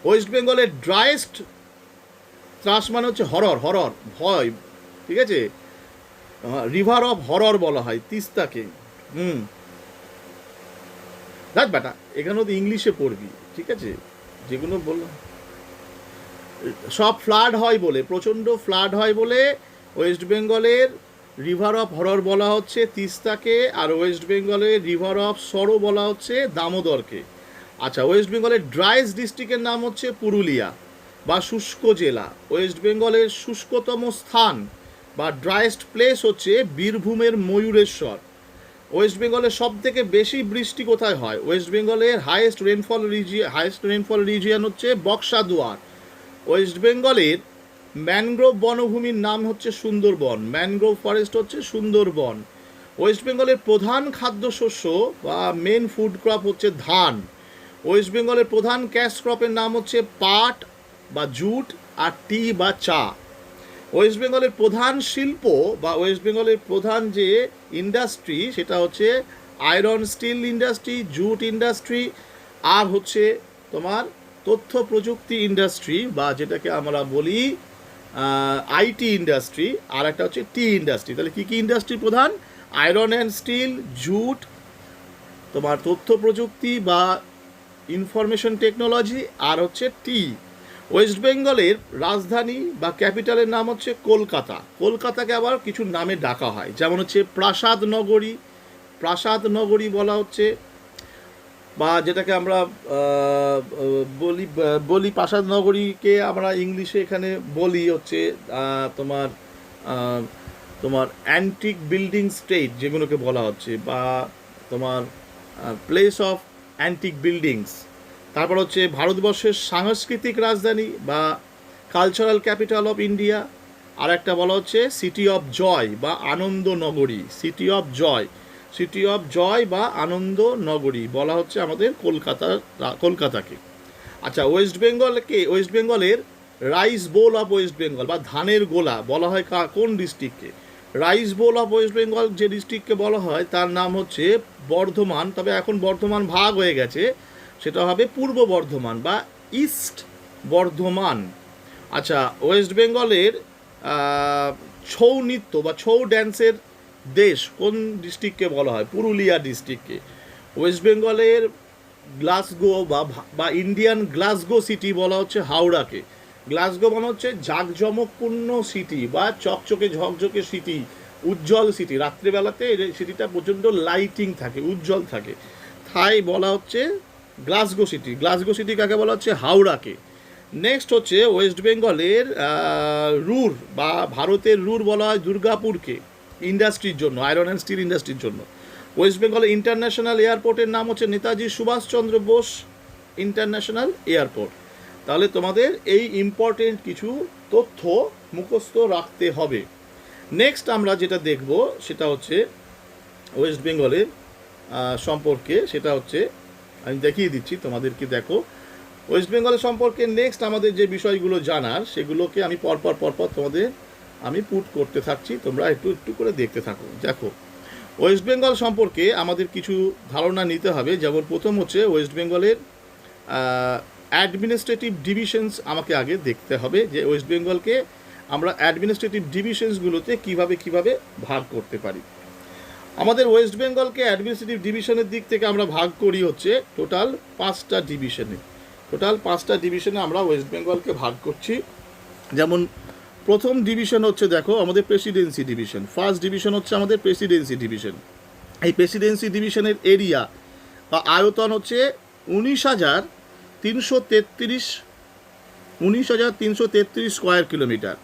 ওয়েস্ট বেঙ্গলের ড্রাইয়েস্ট ত্রাস মানে হচ্ছে হরর, ভয়, ঠিক আছে। রিভার অফ হরর বলা হয় তিস্তাকে। দেখ বেটা, এখানেও তো ইংলিশে পড়বি, ঠিক আছে, যেগুলো বললাম সব ফ্লাড হয় বলে, প্রচণ্ড ফ্লাড হয় বলে ওয়েস্ট বেঙ্গলের রিভার অফ হরর বলা হচ্ছে তিস্তাকে, আর ওয়েস্ট বেঙ্গলের রিভার অফ সরো বলা হচ্ছে দামোদরকে। আচ্ছা, ওয়েস্ট বেঙ্গলের ড্রাইয়েস্ট ডিস্ট্রিক্টের নাম হচ্ছে পুরুলিয়া বা শুষ্ক জেলা। ওয়েস্ট বেঙ্গলের শুষ্কতম স্থান বা ড্রাইয়েস্ট প্লেস হচ্ছে বীরভূমের ময়ূরেশ্বর। ওয়েস্ট বেঙ্গলের সব থেকে বেশি বৃষ্টি কোথায় হয়? ওয়েস্ট বেঙ্গলের হাইয়েস্ট রেনফল রিজিয়ন হচ্ছে বক্সাদুয়ার। ওয়েস্ট বেঙ্গলের ম্যানগ্রোভ বনভূমির নাম হচ্ছে সুন্দরবন, ম্যানগ্রোভ ফরেস্ট হচ্ছে সুন্দরবন। ওয়েস্ট বেঙ্গলের প্রধান খাদ্যশস্য বা মেন ফুড ক্রপ হচ্ছে ধান। ওয়েস্ট বেঙ্গলের প্রধান ক্যাশ ক্রপের নাম হচ্ছে পাট বা জুট আর টি বা চা। ওয়েস্ট বেঙ্গলের প্রধান শিল্প বা ওয়েস্ট বেঙ্গলের প্রধান যে ইন্ডাস্ট্রি সেটা হচ্ছে iron steel industry, jute industry, আর হচ্ছে তোমার তথ্য প্রযুক্তি ইন্ডাস্ট্রি বা যেটাকে আমরা বলি আইটি ইন্ডাস্ট্রি, আর একটা হচ্ছে টি ইন্ডাস্ট্রি। তাহলে কী কী ইন্ডাস্ট্রি প্রধান? আয়রন অ্যান্ড স্টিল, জুট, তোমার তথ্য প্রযুক্তি বা ইনফরমেশন টেকনোলজি, আর হচ্ছে টি। ওয়েস্ট বেঙ্গলের রাজধানী বা ক্যাপিটালের নাম হচ্ছে কলকাতা। কলকাতাকে আবার কিছু নামে ডাকা হয়, যেমন হচ্ছে প্রাসাদ নগরী, প্রাসাদ নগরী বলা হচ্ছে, বা যেটাকে আমরা বলি বলি প্রাসাদ নগরীকে আমরা ইংলিশে এখানে বলি হচ্ছে তোমার তোমার অ্যান্টিক বিল্ডিং স্টেট যেগুলোকে বলা হচ্ছে, বা তোমার প্লেস অফ অ্যান্টিক বিল্ডিংস। তারপর হচ্ছে ভারতবর্ষের সাংস্কৃতিক রাজধানী বা কালচারাল ক্যাপিটাল অফ ইন্ডিয়া। আর একটা বলা হচ্ছে সিটি অফ জয় বা আনন্দ নগরী, city of joy, city of joy বা আনন্দ নগরী বলা হচ্ছে আমাদের কলকাতাকে। আচ্ছা, ওয়েস্ট বেঙ্গলকে, ওয়েস্ট বেঙ্গলের rice bowl of West Bengal বা ধানের গোলা বলা হয় কোন ডিস্ট্রিক্টকে? Rice bowl of West Bengal যে ডিস্ট্রিক্টকে বলা হয় তার নাম হচ্ছে বর্ধমান, তবে এখন বর্ধমান ভাগ হয়ে গেছে, সেটা হবে পূর্ব বর্ধমান বা ইস্ট বর্ধমান। আচ্ছা, ওয়েস্ট বেঙ্গলের ছৌ নৃত্য বা ছৌ ড্যান্সের দেশ কোন ডিস্ট্রিক্টকে বলা হয়? পুরুলিয়া ডিস্ট্রিক্টকে। ওয়েস্ট বেঙ্গলের গ্লাসগো বা ইন্ডিয়ান গ্লাসগো সিটি বলা হচ্ছে হাওড়াকে। গ্লাসগো মানে হচ্ছে জাঁকজমকপূর্ণ সিটি বা চকচকে ঝকঝকে সিটি, উজ্জ্বল সিটি, রাত্রিবেলাতে সিটিটা প্রচণ্ড লাইটিং থাকে, উজ্জ্বল থাকে, তাই বলা হচ্ছে গ্লাসগো সিটি। গ্লাসগো সিটি কাকে বলা হচ্ছে? হাওড়াকে। নেক্সট হচ্ছে ওয়েস্ট বেঙ্গলের রুর বা ভারতের রুর বলা হয় দুর্গাপুরকে, ইন্ডাস্ট্রির জন্য, আয়রন অ্যান্ড স্টিল ইন্ডাস্ট্রির জন্য। ওয়েস্ট বেঙ্গলের ইন্টারন্যাশনাল এয়ারপোর্টের নাম হচ্ছে নেতাজি সুভাষচন্দ্র বোস ইন্টারন্যাশনাল এয়ারপোর্ট। তাহলে তোমাদের এই ইম্পর্টেন্ট কিছু তথ্য মুখস্থ রাখতে হবে। নেক্সট আমরা যেটা দেখব সেটা হচ্ছে ওয়েস্ট বেঙ্গলের সম্পর্কে, সেটা হচ্ছে আমি দেখিয়ে দিচ্ছি তোমাদেরকে। দেখো, ওয়েস্ট বেঙ্গলের সম্পর্কে নেক্সট আমাদের যে বিষয়গুলো জানার সেগুলোকে আমি পরপর তোমাদের আমি পুট করতে থাকছি, তোমরা একটু একটু করে দেখতে থাকো। দেখো, ওয়েস্ট বেঙ্গল সম্পর্কে আমাদের কিছু ধারণা নিতে হবে। যেমন প্রথম হচ্ছে ওয়েস্ট বেঙ্গলের অ্যাডমিনিস্ট্রেটিভ ডিভিশনস আমাকে আগে দেখতে হবে, যে ওয়েস্ট বেঙ্গলকে আমরা অ্যাডমিনিস্ট্রেটিভ ডিভিশনসগুলোতে কিভাবে ভাগ করতে পারি। আমাদের ওয়েস্ট বেঙ্গলকে অ্যাডমিনিস্ট্রেটিভ ডিভিশনের দিক থেকে আমরা ভাগ করি হচ্ছে টোটাল 5টা ডিভিশনে। টোটাল 5টা ডিভিশনে আমরা ওয়েস্ট বেঙ্গলকে ভাগ করছি। যেমন প্রথম ডিভিশন হচ্ছে, দেখো, আমাদের প্রেসিডেন্সি ডিভিশন। ফার্স্ট ডিভিশন হচ্ছে আমাদের প্রেসিডেন্সি ডিভিশন। এই প্রেসিডেন্সি ডিভিশনের এরিয়া বা আয়তন হচ্ছে 19,333 স্কোয়ার কিলোমিটার।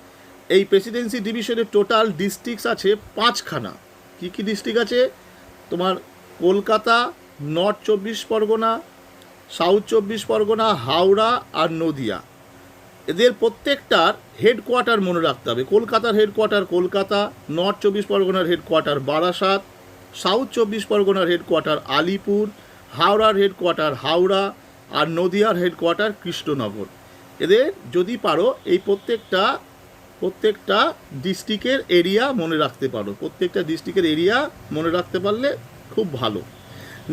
এই প্রেসিডেন্সি ডিভিশনের টোটাল ডিস্ট্রিক্টস আছে 5খানা। কী কী ডিস্ট্রিক্ট আছে? তোমার কলকাতা, নর্থ 24 পরগনা, সাউথ 24 পরগনা, হাওড়া আর নদিয়া। এদের প্রত্যেকটার হেডকোয়ার্টার মনে রাখতে হবে। কলকাতার হেডকোয়ার্টার কলকাতা, নর্থ 24 পরগনার হেডকোয়ার্টার বারাসাত, সাউথ 24 পরগনার হেডকোয়ার্টার আলিপুর, হাওড়ার হেডকোয়ার্টার হাওড়া আর নদিয়ার হেডকোয়ার্টার কৃষ্ণনগর। এদের যদি পারো এই প্রত্যেকটা ডিস্ট্রিক্টের এরিয়া মনে রাখতে পারো, প্রত্যেকটা ডিস্ট্রিক্টের এরিয়া মনে রাখতে পারলে খুব ভালো।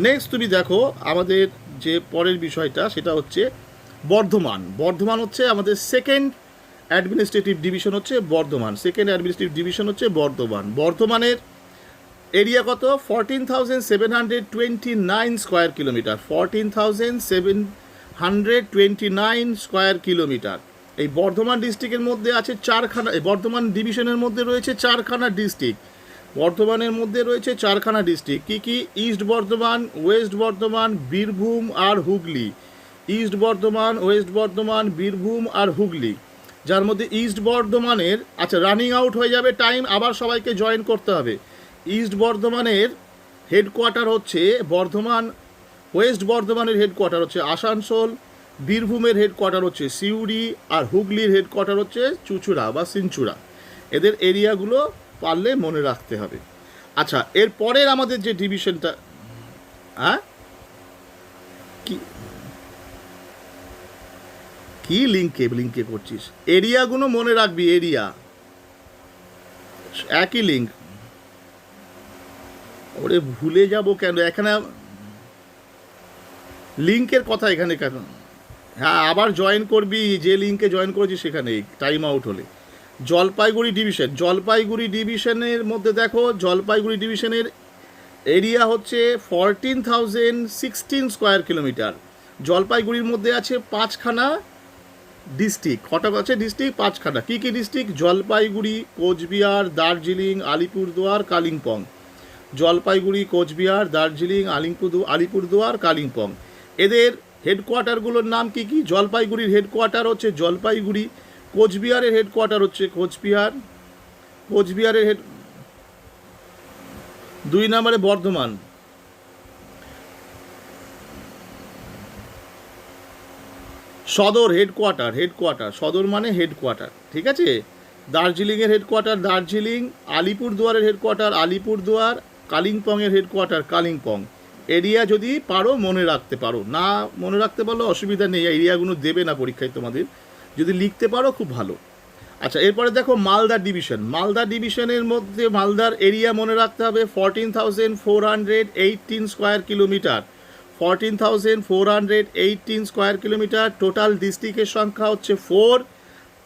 নেক্সট তুমি দেখো আমাদের যে পরের বিষয়টা সেটা হচ্ছে বর্ধমান। বর্ধমান হচ্ছে আমাদের সেকেন্ড অ্যাডমিনিস্ট্রেটিভ ডিভিশন, হচ্ছে বর্ধমান। সেকেন্ড অ্যাডমিনিস্ট্রেটিভ ডিভিশন হচ্ছে বর্ধমান। বর্ধমানের এরিয়া কত? 14,729 স্কোয়ার কিলোমিটার। 14,729 square kilometre. এই বর্ধমান ডিস্ট্রিক্টের মধ্যে আছে 4খানা, বর্ধমান ডিভিশনের মধ্যে রয়েছে 4খানা ডিস্ট্রিক্ট। বর্ধমানের মধ্যে রয়েছে 4খানা ডিস্ট্রিক্ট। কী কী? ইস্ট বর্ধমান, ওয়েস্ট বর্ধমান, বীরভূম আর হুগলি। ইস্ট বর্ধমান, ওয়েস্ট বর্ধমান, বীরভূম আর হুগলি। যার মধ্যে ইস্ট বর্ধমানের, আচ্ছা রানিং আউট হয়ে যাবে টাইম, আবার সবাইকে জয়েন করতে হবে। ইস্ট বর্ধমানের হেডকোয়ার্টার হচ্ছে বর্ধমান, ওয়েস্ট বর্ধমানের হেডকোয়ার্টার হচ্ছে আসানসোল, বীরভূমের হেডকোয়ার্টার হচ্ছে সিউড়ি আর হুগলির হেডকোয়ার্টার হচ্ছে চুঁচুড়া বা সিনচুড়া। এদের এরিয়াগুলো পারলে মনে রাখতে হবে। আচ্ছা, এর পরের আমাদের যে ডিভিশনটা, হ্যাঁ কি লিঙ্কে করছিস? এরিয়াগুলো মনে রাখবি, এরিয়া একই লিঙ্ক। ওরে ভুলে যাব কেন, এখানে লিঙ্কের কথা এখানে কেন? হ্যাঁ, আবার জয়েন করবি, যে লিঙ্কে জয়েন করেছি সেখানে টাইম আউট হলে। জলপাইগুড়ি ডিভিশন, জলপাইগুড়ি ডিভিশনের মধ্যে দেখো, জলপাইগুড়ি ডিভিশনের এরিয়া হচ্ছে 14,016 স্কোয়ার কিলোমিটার। জলপাইগুড়ির মধ্যে আছে 5খানা ডিস্ট্রিক্ট, কটা আছে ডিস্ট্রিক্ট? 5খানা। কী কী ডিস্ট্রিক্ট? জলপাইগুড়ি, কোচবিহার, দার্জিলিং, আলিপুরদুয়ার, কালিম্পং। জলপাইগুড়ি, কোচবিহার, দার্জিলিং, আলিপুরদুয়ার, কালিম্পং। এদের হেডকোয়ার্টারগুলোর নাম কি কি? জলপাইগুড়ির হেডকোয়ার্টার হচ্ছে জলপাইগুড়ি, কোচবিহারের হেডকোয়ার্টার হচ্ছে কোচবিহারের 2 নম্বরে বর্ধমান। সদর হেডকোয়ার্টার, সদর মানে হেডকোয়ার্টার, ঠিক আছে। দার্জিলিংয়ের হেডকোয়ার্টার দার্জিলিং, আলিপুরদুয়ারের হেডকোয়ার্টার আলিপুরদুয়ার, কালিম্পংয়ের হেডকোয়ার্টার কালিম্পং। এরিয়া যদি পারো মনে রাখতে পারো, না মনে রাখতে পারলে অসুবিধা নেই, এরিয়াগুলো দেবে না পরীক্ষায় তোমাদের, যদি লিখতে পারো খুব ভালো। আচ্ছা, এরপরে দেখো মালদা ডিভিশনের মধ্যে মালদার এরিয়া মনে রাখতে হবে 14,418 square kilometre. 14,418 square kilometre. Total ডিস্ট্রিক্টের সংখ্যা হচ্ছে 4।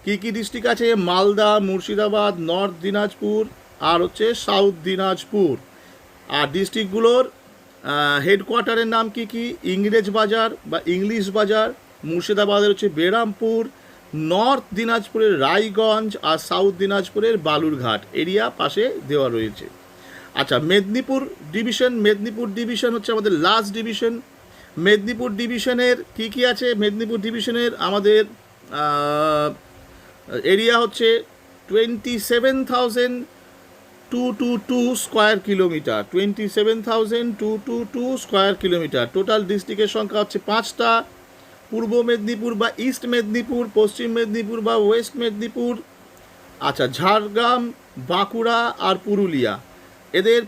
কী কী ডিস্ট্রিক্ট আছে? মালদা, মুর্শিদাবাদ, নর্থ দিনাজপুর আর হচ্ছে সাউথ দিনাজপুর। আর ডিস্ট্রিক্টগুলোর হেডকোয়ার্টারের নাম কি কি? ইংরেজ বাজার বা ইংলিশ বাজার, মুর্শিদাবাদের হচ্ছে বেরামপুর, নর্থ দিনাজপুরের রায়গঞ্জ আর সাউথ দিনাজপুরের বালুরঘাট। এরিয়া পাশে দেওয়া রয়েছে। আচ্ছা, মেদিনীপুর ডিভিশন হচ্ছে আমাদের লাস্ট ডিভিশন। মেদিনীপুর ডিভিশনের কী কী আছে? মেদিনীপুর ডিভিশনের আমাদের এরিয়া হচ্ছে 27,222 square kilometre. 27,222 square kilometre. Total ডিস্ট্রিক্টের সংখ্যা হচ্ছে 5টা। পূর্ব মেদিনীপুর বা ইস্ট মেদিনীপুর, পশ্চিম মেদিনীপুর বা ওয়েস্ট মেদিনীপুর, আচ্ছা, ঝাড়গ্রাম, বাঁকুড়া আর পুরুলিয়া। এদের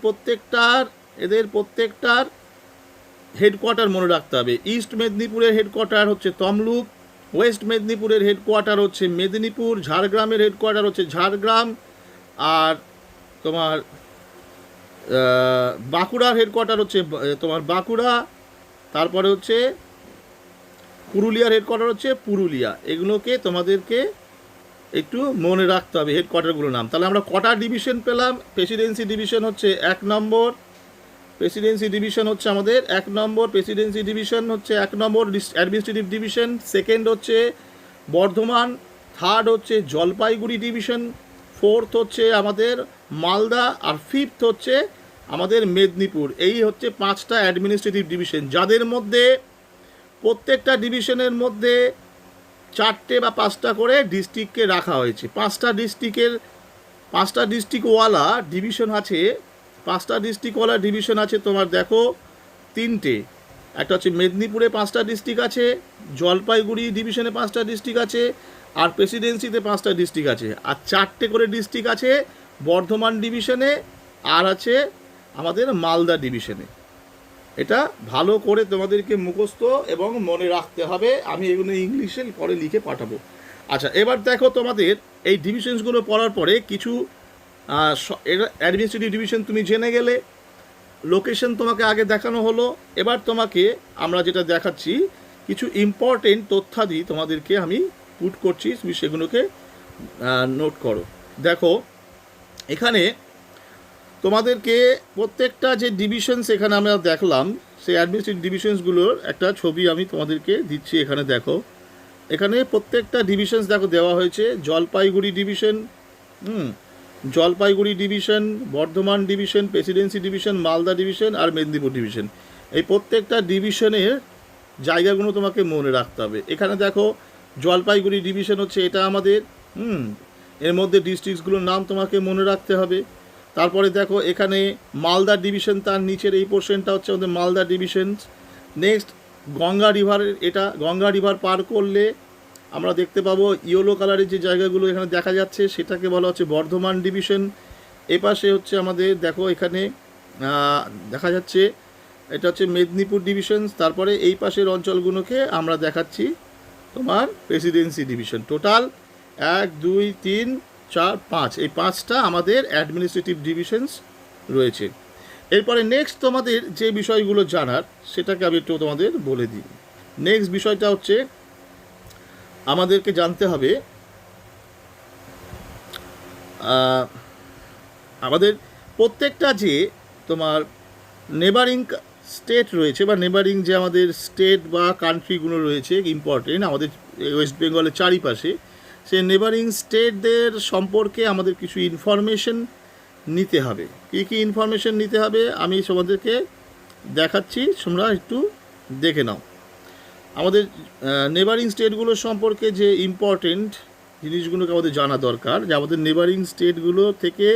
প্রত্যেকটার হেডকোয়ার্টার মনে রাখতে হবে। ইস্ট মেদিনীপুরের হেডকোয়ার্টার হচ্ছে তমলুক, ওয়েস্ট মেদিনীপুরের হেডকোয়ার্টার হচ্ছে মেদিনীপুর, ঝাড়গ্রামের হেডকোয়ার্টার হচ্ছে ঝাড়গ্রাম, আর তোমার বাঁকুড়ার হেডকোয়ার্টার হচ্ছে তোমার বাঁকুড়া, তারপরে হচ্ছে পুরুলিয়ার হেডকোয়ার্টার হচ্ছে পুরুলিয়া। এগুলোকে তোমাদেরকে একটু মনে রাখতে হবে হেডকোয়ার্টারগুলোর নাম। তাহলে আমরা কটা ডিভিশন পেলাম? প্রেসিডেন্সি ডিভিশন হচ্ছে 1 নম্বর, প্রেসিডেন্সি ডিভিশন হচ্ছে আমাদের 1 নম্বর, প্রেসিডেন্সি ডিভিশন হচ্ছে 1 নম্বর অ্যাডমিনিস্ট্রেটিভ ডিভিশন। সেকেন্ড হচ্ছে বর্ধমান, থার্ড হচ্ছে জলপাইগুড়ি ডিভিশন, ফোর্থ হচ্ছে আমাদের মালদা, আর ফিফথ হচ্ছে আমাদের মেদিনীপুর। এই হচ্ছে 5টা অ্যাডমিনিস্ট্রেটিভ ডিভিশন, যাদের মধ্যে প্রত্যেকটা ডিভিশনের মধ্যে 4টে বা 5টা করে ডিস্ট্রিক্টকে রাখা হয়েছে। 5টা ডিস্ট্রিক্টওয়ালা ডিভিশন আছে। 5টা ডিস্ট্রিক্টওয়ালা ডিভিশন আছে তোমার, দেখো 3টে। একটা হচ্ছে মেদিনীপুরে 5টা ডিস্ট্রিক্ট আছে, জলপাইগুড়ি ডিভিশনে 5টা ডিস্ট্রিক্ট আছে, আর প্রেসিডেন্সিতে 5টা ডিস্ট্রিক্ট আছে। আর 4টে করে ডিস্ট্রিক্ট আছে বর্ধমান ডিভিশনে আর আছে আমাদের মালদা ডিভিশনে। এটা ভালো করে তোমাদেরকে মুখস্থ এবং মনে রাখতে হবে। আমি এগুলো ইংলিশে পরে লিখে পাঠাবো। আচ্ছা, এবার দেখো তোমাদের এই ডিভিশনসগুলো পড়ার পরে কিছু অ্যাডমিনিস্ট্রেটিভ ডিভিশন তুমি জেনে গেলে, লোকেশন তোমাকে আগে দেখানো হলো। এবার তোমাকে আমরা যেটা দেখাচ্ছি, কিছু ইম্পর্টেন্ট তথ্যাদি তোমাদেরকে আমি পুট করছি, তুমি সেগুলোকে নোট করো। দেখো, এখানে তোমাদেরকে প্রত্যেকটা যে ডিভিশনস এখানে আমরা দেখলাম, সেই অ্যাডমিনিস্ট্রেটিভ ডিভিশনসগুলোর একটা ছবি আমি তোমাদেরকে দিচ্ছি। এখানে দেখো, এখানে প্রত্যেকটা ডিভিশনস দেখো দেওয়া হয়েছে। Jalpaiguri division, Bardhaman division, presidency division, Malda division আর মেদিনীপুর ডিভিশন। এই প্রত্যেকটা ডিভিশনের জায়গাগুলো তোমাকে মনে রাখতে হবে। এখানে দেখো, জলপাইগুড়ি ডিভিশন হচ্ছে এটা আমাদের, এর মধ্যে ডিস্ট্রিক্টসগুলোর নাম তোমাকে মনে রাখতে হবে। তারপরে দেখো, এখানে মালদা ডিভিশন, তার নিচের এই পোর্শনটা হচ্ছে আমাদের Malda division. Next Ganga river পার করলে আমরা দেখতে পাবো ইয়েলো কালারের যে জায়গাগুলো এখানে দেখা যাচ্ছে, সেটাকে বলা হচ্ছে বর্ধমান ডিভিশন। এপাশে হচ্ছে আমাদের দেখো, এখানে দেখা যাচ্ছে এটা হচ্ছে মেদিনীপুর ডিভিশন। তারপরে এই পাশের অঞ্চলগুলোকে আমরা দেখাচ্ছি তোমার প্রেসিডেন্সি ডিভিশন। টোটাল 1, 2, 3, 4, 5, এই 5টা আমাদের অ্যাডমিনিস্ট্রেটিভ ডিভিশনস রয়েছে। এরপরে নেক্সট তোমাদের যে বিষয়গুলো জানার, সেটাকে আমি একটু তোমাদের বলে দিই। নেক্সট বিষয়টা হচ্ছে আমাদেরকে জানতে হবে আমাদের প্রত্যেকটা যে তোমার নেবারিং স্টেট রয়েছে বা নেবারিং যে আমাদের স্টেট বা কান্ট্রিগুলো রয়েছে ইম্পর্টেন্ট আমাদের ওয়েস্ট বেঙ্গলের চারিপাশে, সেই নেবারিং স্টেটদের সম্পর্কে আমাদের কিছু ইনফরমেশন নিতে হবে। কী কী ইনফরমেশন নিতে হবে আমি তোমাদেরকে দেখাচ্ছি, তোমরা একটু দেখে নাও। আমাদের নেবারিং স্টেটগুলো সম্পর্কে যে ইম্পর্টেন্ট জিনিসগুলোকে আমাদের জানা দরকার, যে আমাদের নেবারিং স্টেটগুলো থেকে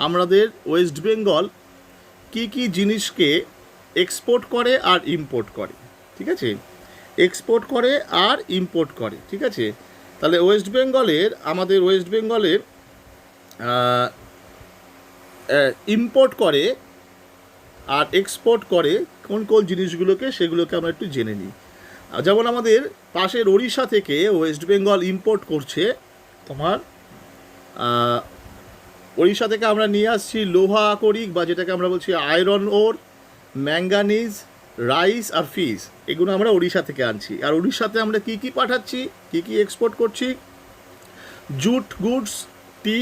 আমাদের ওয়েস্ট বেঙ্গল কী কী জিনিসকে এক্সপোর্ট করে আর ইম্পোর্ট করে, ঠিক আছে? এক্সপোর্ট করে আর ইম্পোর্ট করে, ঠিক আছে? তাহলে আমাদের ওয়েস্ট বেঙ্গলের ইম্পোর্ট করে আর এক্সপোর্ট করে কোন কোন জিনিসগুলোকে, সেগুলোকে আমরা একটু জেনে নিই। যেমন আমাদের পাশের ওড়িশা থেকে ওয়েস্ট বেঙ্গল ইম্পোর্ট করছে তোমার ওড়িশা থেকে আমরা নিয়ে আসছি লোহা আকরিক বা যেটাকে আমরা বলছি আয়রন ওর, ম্যাঙ্গানিজ, রাইস আর ফিস, এগুলো আমরা ওড়িশা থেকে আনছি। আর ওড়িশাতে আমরা কি কি পাঠাচ্ছি, কি কি এক্সপোর্ট করছি? জুট গুডস, টি,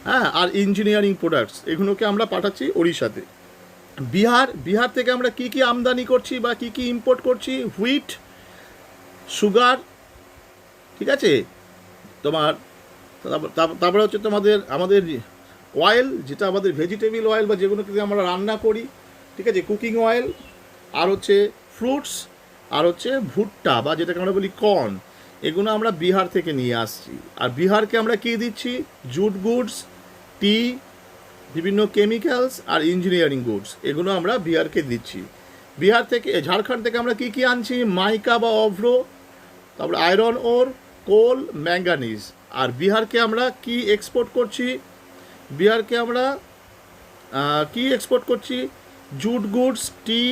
হ্যাঁ, আর ইঞ্জিনিয়ারিং প্রোডাক্টস, এগুলোকে আমরা পাঠাচ্ছি ওড়িশাতে। বিহার থেকে আমরা কি কি আমদানি করছি বা কি কি ইম্পোর্ট করছি? হুইট, সুগার, ঠিক আছে? তোমার তারপরে হচ্ছে আমাদের অয়েল, যেটা আমাদের ভেজিটেবল অয়েল বা যেগুলোকে আমরা রান্না করি, ঠিক আছে, কুকিং অয়েল, আর হচ্ছে ফ্রুটস, আর হচ্ছে ভুট্টা বা যেটাকে আমরা বলি কর্ন, এগুলো আমরা বিহার থেকে নিয়ে আসছি। আর বিহারকে আমরা কী দিচ্ছি? জুট গুডস, টি, বিভিন্ন কেমিক্যালস আর ইঞ্জিনিয়ারিং গুডস, এগুলো আমরা বিহারকে দিচ্ছি। ঝাড়খণ্ড থেকে আমরা কী কী আনছি? মাইকা বা অভ্র, তারপরে আয়রন ওর, কোল, ম্যাঙ্গানিজ। আর বিহারকে আমরা কি এক্সপোর্ট করছি? বিহারকে আমরা কি এক্সপোর্ট করছি? জুট গুডস, টি,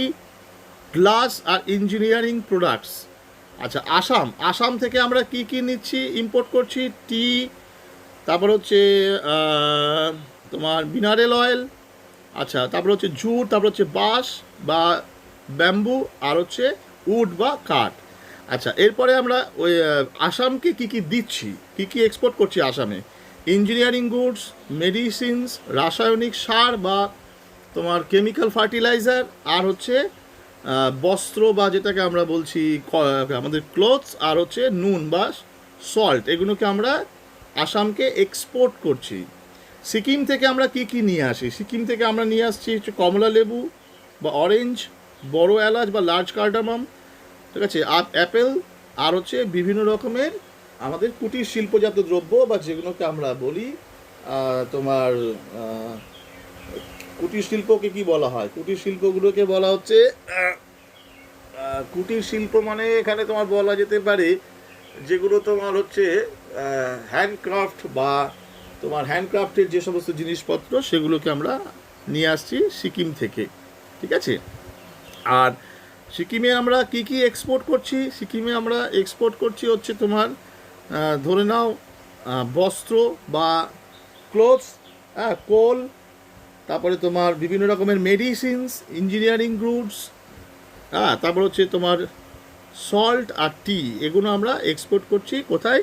গ্লাস আর ইঞ্জিনিয়ারিং প্রোডাক্টস। আচ্ছা, আসাম থেকে আমরা কি কি নিচ্ছি, ইম্পোর্ট করছি? টি, তারপর হচ্ছে তোমার মিনারেল অয়েল, আচ্ছা, তারপর হচ্ছে জুট, তারপর হচ্ছে বাঁশ বা ব্যাম্বু, আর হচ্ছে উড বা কাঠ। আচ্ছা, এরপরে আমরা ওই আসামকে কী কী দিচ্ছি, কী কী এক্সপোর্ট করছি আসামে? ইঞ্জিনিয়ারিং গুডস, মেডিসিনস, রাসায়নিক সার বা তোমার কেমিক্যাল ফার্টিলাইজার, আর হচ্ছে বস্ত্র বা যেটাকে আমরা বলছি আমাদের ক্লোথস, আর হচ্ছে নুন বা সল্ট, এগুলোকে আমরা আসামকে এক্সপোর্ট করছি। সিকিম থেকে আমরা কি কি নিয়ে আসি? সিকিম থেকে আমরা নিয়ে আসছি হচ্ছে কমলা লেবু বা অরেঞ্জ, বড় এলাচ বা লার্জ কার্ডামাম, ঠিক আছে, অ্যাপেল, আর হচ্ছে বিভিন্ন রকমের আমাদের কুটির শিল্পজাত দ্রব্য বা যেগুলোকে আমরা বলি তোমার কুটির শিল্পকে কি বলা হয়? কুটির শিল্পগুলোকে বলা হচ্ছে কুটির শিল্প মানে এখানে তোমার বলা যেতে পারে যেগুলো তোমার হচ্ছে হ্যান্ডক্রাফট বা তোমার হ্যান্ডক্রাফটের যে সমস্ত জিনিসপত্র, সেগুলোকে আমরা নিয়ে আসছি সিকিম থেকে, ঠিক আছে? আর সিকিমে আমরা কি কি এক্সপোর্ট করছি? সিকিমে আমরা এক্সপোর্ট করছি হচ্ছে তোমার ধরে নাও বস্ত্র বা ক্লোথস, কোল, তারপরে তোমার বিভিন্ন রকমের মেডিসিনস, ইঞ্জিনিয়ারিং গুডস, তারপর হচ্ছে তোমার সল্ট আর টি, এগুলো আমরা এক্সপোর্ট করছি কোথায়?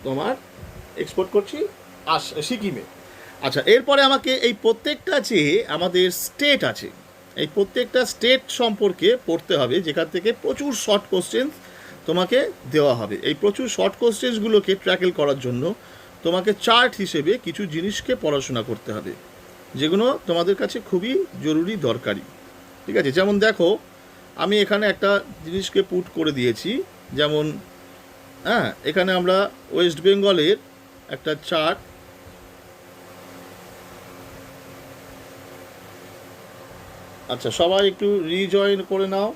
তোমার এক্সপোর্ট করছি সিকিমে। আচ্ছা, এরপরে আমাকে এই প্রত্যেকটা যে আমাদের স্টেট আছে, এই প্রত্যেকটা স্টেট সম্পর্কে পড়তে হবে, যেখান থেকে প্রচুর শর্ট কোশ্চেন তোমাকে দেওয়া হবে। এই প্রচুর শর্ট কোশ্চেন্সগুলোকে ট্র্যাকেল করার জন্য তোমাকে চার্ট হিসেবে কিছু জিনিসকে পড়াশোনা করতে হবে, যেগুলো তোমাদের কাছে খুবই জরুরি দরকারি, ঠিক আছে? যেমন দেখো, আমি এখানে একটা জিনিসকে পুট করে দিয়েছি, যেমন এখানে আমরা ওয়েস্ট বেঙ্গলের একটা চার্ট, আচ্ছা সবাই একটু রিজয়েন করে নাও।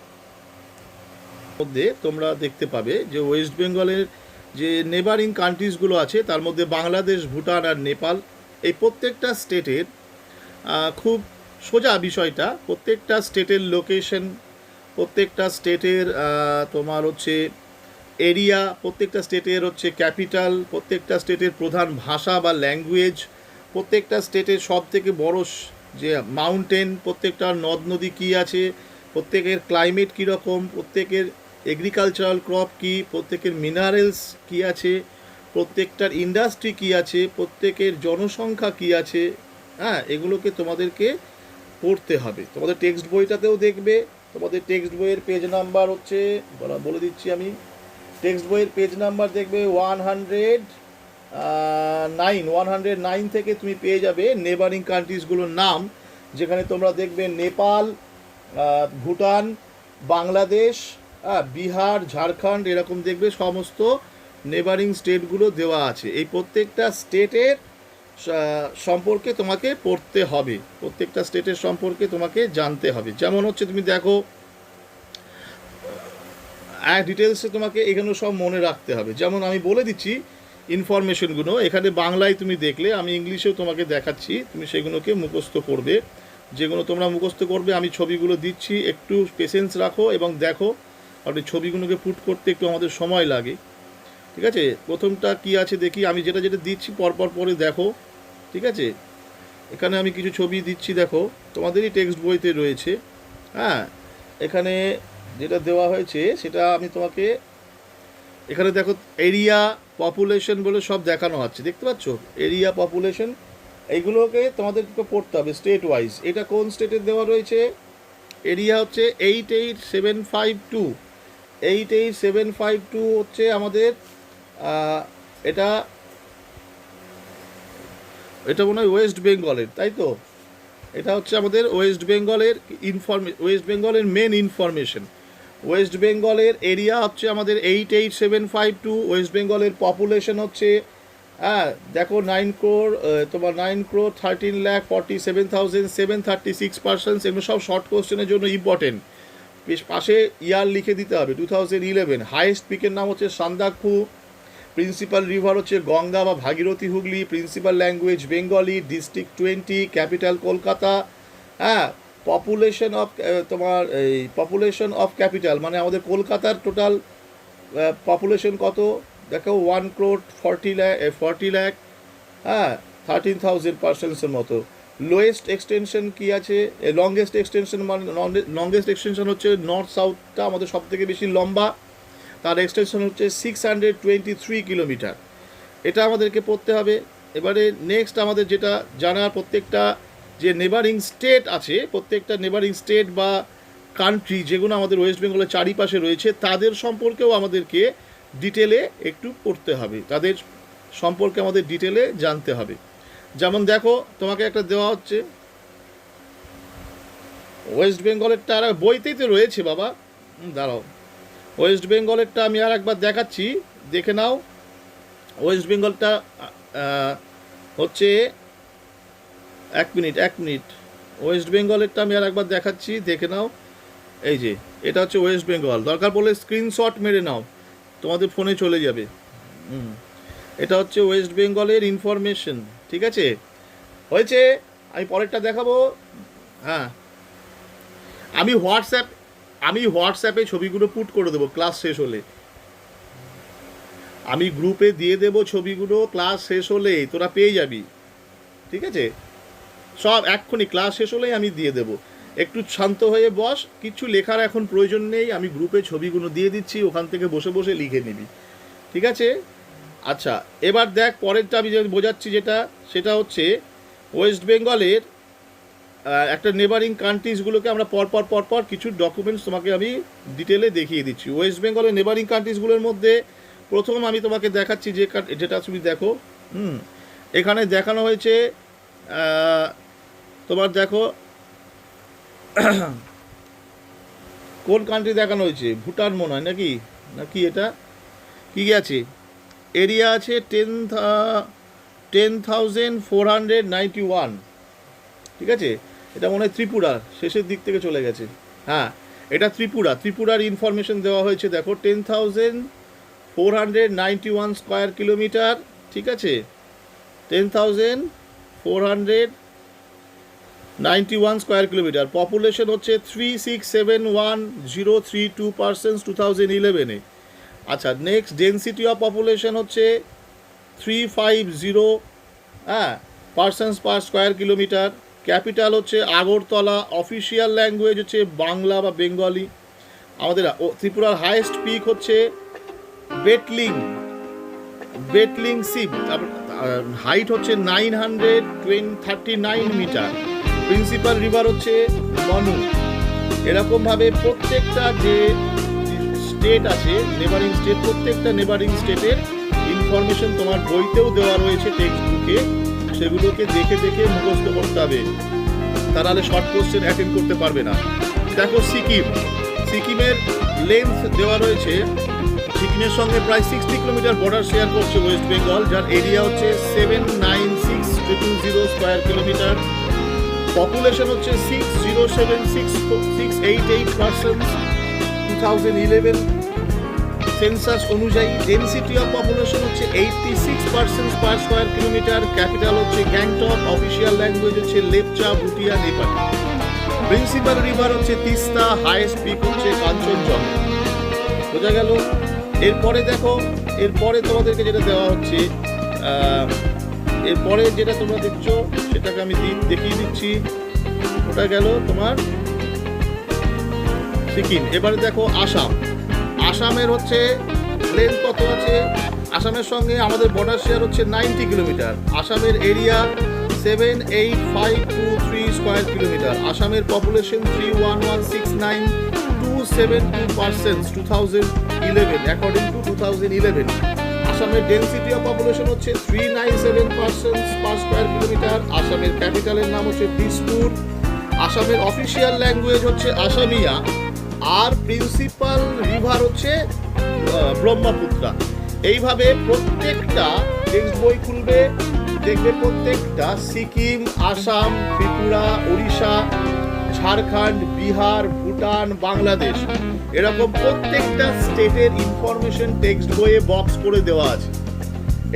মধ্যে তোমরা দেখতে পাবে যে ওয়েস্ট বেঙ্গলের যে নেবারিং কান্ট্রিজগুলো আছে, তার মধ্যে বাংলাদেশ, ভুটান আর নেপাল, এই প্রত্যেকটা স্টেটের খুব সোজা বিষয়টা, প্রত্যেকটা স্টেটের লোকেশন, প্রত্যেকটা স্টেটের তোমার হচ্ছে এরিয়া, প্রত্যেকটা স্টেটের হচ্ছে ক্যাপিটাল, প্রত্যেকটা স্টেটের প্রধান ভাষা বা ল্যাঙ্গুয়েজ, প্রত্যেকটা স্টেটের সব থেকে বড় যে মাউন্টেন, প্রত্যেকটা নদ নদী কী আছে, প্রত্যেকের ক্লাইমেট কীরকম, প্রত্যেকের এগ্রিকালচারাল ক্রপ কী, প্রত্যেকের মিনারেলস কী আছে, প্রত্যেকটার ইন্ডাস্ট্রি কী আছে, প্রত্যেকের জনসংখ্যা কী আছে, এগুলোকে তোমাদেরকে পড়তে হবে। তোমাদের টেক্সট বইটাতেও দেখবে, তোমাদের টেক্সট বইয়ের পেজ নাম্বার হচ্ছে বলে দিচ্ছি আমি, টেক্সট বইয়ের পেজ নাম্বার দেখবে 109 থেকে তুমি পেয়ে যাবে নেবারিং কান্ট্রিজগুলোর নাম, যেখানে তোমরা দেখবে নেপাল, ভুটান, বাংলাদেশ, বিহার, ঝাড়খণ্ড, এরকম দেখবে সমস্ত নেবারিং স্টেটগুলো দেওয়া আছে। এই প্রত্যেকটা স্টেটের সম্পর্কে তোমাকে পড়তে হবে, প্রত্যেকটা স্টেটের সম্পর্কে তোমাকে জানতে হবে। যেমন হচ্ছে তুমি দেখো ডিটেলসে তোমাকে এখানে সব মনে রাখতে হবে। যেমন আমি বলে দিচ্ছি ইনফরমেশনগুলো, এখানে বাংলায় তুমি দেখলে, আমি ইংলিশেও তোমাকে দেখাচ্ছি, তুমি সেগুলোকে মুখস্থ করবে। যেগুলো তোমরা মুখস্থ করবে আমি ছবিগুলো দিচ্ছি, একটু পেশেন্স রাখো এবং দেখো। আর এই ছবিগুলোকে পুট করতে একটু আমাদের সময় লাগে, ঠিক আছে। প্রথমটা কি আছে দেখি, আমি যেটা যেটা দিচ্ছি পরপর পরে দেখো, ঠিক আছে। এখানে আমি কিছু ছবি দিচ্ছি, দেখো তোমাদেরই টেক্সট বইতে রয়েছে। হ্যাঁ, এখানে যেটা দেওয়া হয়েছে সেটা আমি তোমাকে, এখানে দেখো এরিয়া, পপুলেশন বলে সব দেখানো হচ্ছে, দেখতে পাচ্ছ এরিয়া, পপুলেশন, এইগুলোকে তোমাদেরকে পড়তে হবে স্টেট ওয়াইজ। এটা কোন স্টেটের দেওয়া রয়েছে? এরিয়া হচ্ছে 88752, 88752 হচ্ছে আমাদের, এটা এটা মনে হয় ওয়েস্ট বেঙ্গলের, তাই তো? এটা হচ্ছে আমাদের ওয়েস্ট বেঙ্গলের ওয়েস্ট বেঙ্গলের মেন ইনফরমেশন। ওয়েস্ট বেঙ্গলের এরিয়া হচ্ছে আমাদের 88752, ওয়েস্ট বেঙ্গলের পপুলেশন হচ্ছে, দেখো 9 crore, তোমার 9,13,47,736 পার্সেন্স। এগুলো সব শর্ট কোশ্চেনের জন্য ইম্পর্টেন্ট, বেশ পাশে ইয়ার লিখে দিতে হবে 2011। হাইয়েস্ট পিকের নাম হচ্ছে সান্দাকফু, প্রিন্সিপাল রিভার হচ্ছে গঙ্গা বা Bhagirathi Hooghly, principal language Bengali, district 20, capital Kolkata. Population of তোমার এই পপুলেশন অফ ক্যাপিটাল মানে আমাদের কলকাতার টোটাল পপুলেশন কত দেখো, 1,40 lakh, 13,000 পার্সেন্সের মতো। লোয়েস্ট এক্সটেনশন কি আছে, লংগেস্ট এক্সটেনশন মানে লংগেস্ট এক্সটেনশন হচ্ছে নর্থ সাউথটা আমাদের সব থেকে বেশি লম্বা, তার এক্সটেনশন হচ্ছে 623 কিলোমিটার। এটা আমাদেরকে পড়তে হবে। এবারে নেক্সট আমাদের যেটা জানার, প্রত্যেকটা যে নেবারিং স্টেট আছে, প্রত্যেকটা নেবারিং স্টেট বা কান্ট্রি যেগুলো আমাদের ওয়েস্ট বেঙ্গলের চারিপাশে রয়েছে, তাদের সম্পর্কেও আমাদেরকে ডিটেলে একটু পড়তে হবে, তাদের সম্পর্কে আমাদের ডিটেলে জানতে হবে। যেমন দেখো তোমাকে একটা দেওয়া হচ্ছে ওয়েস্ট বেঙ্গলেরটা, আর বইতেই তো রয়েছে বাবা, দাঁড়াও, ওয়েস্ট বেঙ্গলেরটা আমি আর একবার দেখাচ্ছি, দেখে নাও। ওয়েস্ট বেঙ্গলটা হচ্ছে, এক মিনিট, ওয়েস্ট বেঙ্গলেরটা আমি আর একবার দেখাচ্ছি, দেখে নাও। এই যে এটা হচ্ছে ওয়েস্ট বেঙ্গল, দরকার পড়লে স্ক্রিনশট মেরে নাও, তোমাদের ফোনে চলে যাবে। এটা হচ্ছে ওয়েস্ট বেঙ্গলের ইনফরমেশন, ঠিক আছে, হয়েছে। আমি পরেরটা দেখাবো। হ্যাঁ, আমি হোয়াটসঅ্যাপে ছবিগুলো পুট করে দেবো ক্লাস শেষ হলে, আমি গ্রুপে দিয়ে দেবো ছবিগুলো, ক্লাস শেষ হলেই তোরা পেয়ে যাবি, ঠিক আছে। সব এক্ষুনি ক্লাস শেষ হলেই আমি দিয়ে দেবো, একটু শান্ত হয়ে বস, কিছু লেখার এখন প্রয়োজন নেই, আমি গ্রুপে ছবিগুলো দিয়ে দিচ্ছি, ওখান থেকে বসে বসে লিখে নিবি, ঠিক আছে। আচ্ছা, এবার দেখ পরেরটা আমি যে বোঝাচ্ছি যেটা, সেটা হচ্ছে ওয়েস্ট বেঙ্গলের একটা নেবারিং কান্ট্রিজগুলোকে আমরা পরপর কিছু ডকুমেন্টস তোমাকে আমি ডিটেলে দেখিয়ে দিচ্ছি। ওয়েস্ট বেঙ্গলের নেবারিং কান্ট্রিজগুলোর মধ্যে প্রথম আমি তোমাকে দেখাচ্ছি যেটা তুমি দেখো, এখানে দেখানো হয়েছে, তোমার দেখো কোন কান্ট্রি দেখানো হয়েছে, ভুটান মনে হয় নাকি এটা কি আছে, এরিয়া আছে 10,491, ঠিক আছে। এটা মনে হয় ত্রিপুরার শেষের দিক থেকে চলে গেছে, হ্যাঁ এটা ত্রিপুরার ইনফরমেশন দেওয়া হয়েছে, দেখো 10,491 স্কোয়ার কিলোমিটার, ঠিক আছে, 10,491 স্কোয়ার কিলোমিটার। পপুলেশন হচ্ছে 3671032 পার্সেন্স 2011-এ। আচ্ছা, নেক্সট ডেন্সিটি অফ পপুলেশন হচ্ছে 350 persons per square kilometre. Capital হচ্ছে আগরতলা, অফিসিয়াল ল্যাঙ্গুয়েজ হচ্ছে বাংলা বা বেঙ্গলি। আমাদের ত্রিপুরার হাইয়েস্ট পিক হচ্ছে বেটলিং সিপ, হাইট হচ্ছে 939 মিটার। প্রিন্সিপাল রিভার হচ্ছে মনু। এরকমভাবে প্রত্যেকটা যে স্টেট আছে নেবারিং স্টেট, প্রত্যেকটা নেবারিং স্টেটের ইনফরমেশন তোমার বইতেও দেওয়া রয়েছে, টেক্সট বুকে, সেগুলোকে দেখে দেখে মুখস্থ করতে হবে, তা নাহলে শর্ট কোশ্চেন অ্যাটেন্ড করতে পারবে না। দেখো সিকিমের লেন্থ দেওয়া রয়েছে, সিকিমের সঙ্গে প্রায় 60 কিলোমিটার বর্ডার শেয়ার করছে ওয়েস্ট বেঙ্গল, যার এরিয়া হচ্ছে 796,000 স্কোয়ার কিলোমিটার। পপুলেশন হচ্ছে 607,688 পার্সেন্স 2011 সেন্সাস অনুযায়ী। ডেন্সিটি অফ পপুলেশন হচ্ছে 86% পার স্কোয়ার কিলোমিটার। ক্যাপিটাল হচ্ছে গ্যাংটক। অফিসিয়াল ল্যাঙ্গুয়েজ হচ্ছে লেপচা, ভুটিয়া, নেপালি। প্রিন্সিপাল রিভার হচ্ছে তিস্তা। হাইয়েস্ট পিক হচ্ছে কাঞ্চনজঙ্ঘা। বোঝা গেল? এরপরে দেখো, এরপরে তোমাদেরকে যেটা দেওয়া হচ্ছে, এরপরে যেটা তোমরা দেখছো সেটাকে আমি দেখিয়ে দিচ্ছি। ওটা গেল তোমার সিকিম। এবারে দেখো আসাম। আসামের হচ্ছে লেন্থ কত আছে? আসামের সঙ্গে আমাদের বর্ডার শেয়ার হচ্ছে 90 কিলোমিটার। আসামের এরিয়া 78523 স্কোয়ার কিলোমিটার। আসামের পপুলেশন 31169,272% 2011 অ্যাকর্ডিং টু 2011। আসামের ডেন্সিটি অফ পপুলেশন হচ্ছে 397% পার স্কোয়ার কিলোমিটার। আসামের ক্যাপিটালের নাম হচ্ছে দিসপুর। আসামের অফিসিয়াল ল্যাঙ্গুয়েজ হচ্ছে আসামিয়া। আর প্রিন্সিপাল রিভার হচ্ছে ব্রহ্মপুত্রা। এইভাবে প্রত্যেকটা টেক্সট বই খুলবে, দেখবে প্রত্যেকটা সিকিম, আসাম, ত্রিপুরা, উড়িষ্যা, ঝাড়খণ্ড, বিহার, ভুটান, বাংলাদেশ, এরকম প্রত্যেকটা স্টেটের ইনফরমেশন টেক্সট বইয়ে বক্স করে দেওয়া আছে।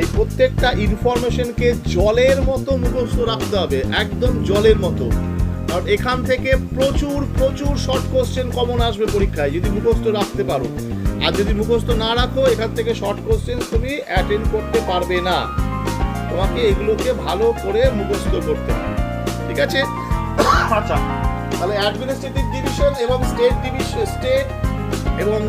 এই প্রত্যেকটা ইনফরমেশনকে জলের মতো মুখস্থ রাখতে হবে, একদম জলের মতো। আর এখান থেকে প্রচুর প্রচুর শর্ট কোশ্চেন কমন আসবে পরীক্ষায় যদি মুখস্থ রাখতে পারো। আর যদি মুখস্থ না রাখো, এখান থেকে শর্ট কোশ্চেন তুমি অ্যাটেন্ড করতে পারবে না। তোমাকে এগুলোকে ভালো করে মুখস্থ করতে হবে, ঠিক আছে? আচ্ছা, তাহলে অ্যাডমিনিস্ট্রেটিভ ডিভিশন এবং স্টেট এবং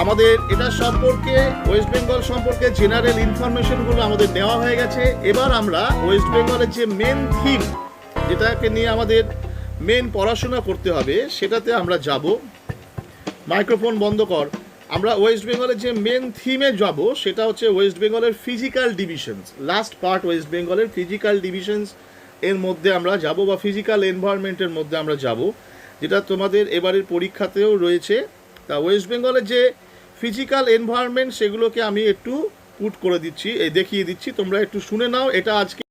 আমাদের এটা সম্পর্কে, ওয়েস্ট বেঙ্গল সম্পর্কে জেনারেল ইনফরমেশনগুলো আমাদের নেওয়া হয়ে গেছে। এবার আমরা ওয়েস্ট বেঙ্গলের যে মেন থিম, যেটাকে নিয়ে আমাদের মেন পড়াশোনা করতে হবে, সেটাতে আমরা যাব। মাইক্রোফোন বন্ধ কর। আমরা ওয়েস্ট বেঙ্গলের যে মেন থিমে যাব সেটা হচ্ছে ওয়েস্ট বেঙ্গলের physical divisions. Last part West বেঙ্গলের ফিজিক্যাল ডিভিশনস এর মধ্যে আমরা যাব, বা ফিজিক্যাল এনভায়রনমেন্টের মধ্যে আমরা যাব, যেটা তোমাদের এবারের পরীক্ষাতেও রয়েছে। তা ওয়েস্ট বেঙ্গলের যে ফিজিক্যাল এনভায়রনমেন্ট সেগুলোকে আমি একটু পুট করে দিচ্ছি, দেখিয়ে দিচ্ছি, তোমরা একটু শুনে নাও। এটা আজকে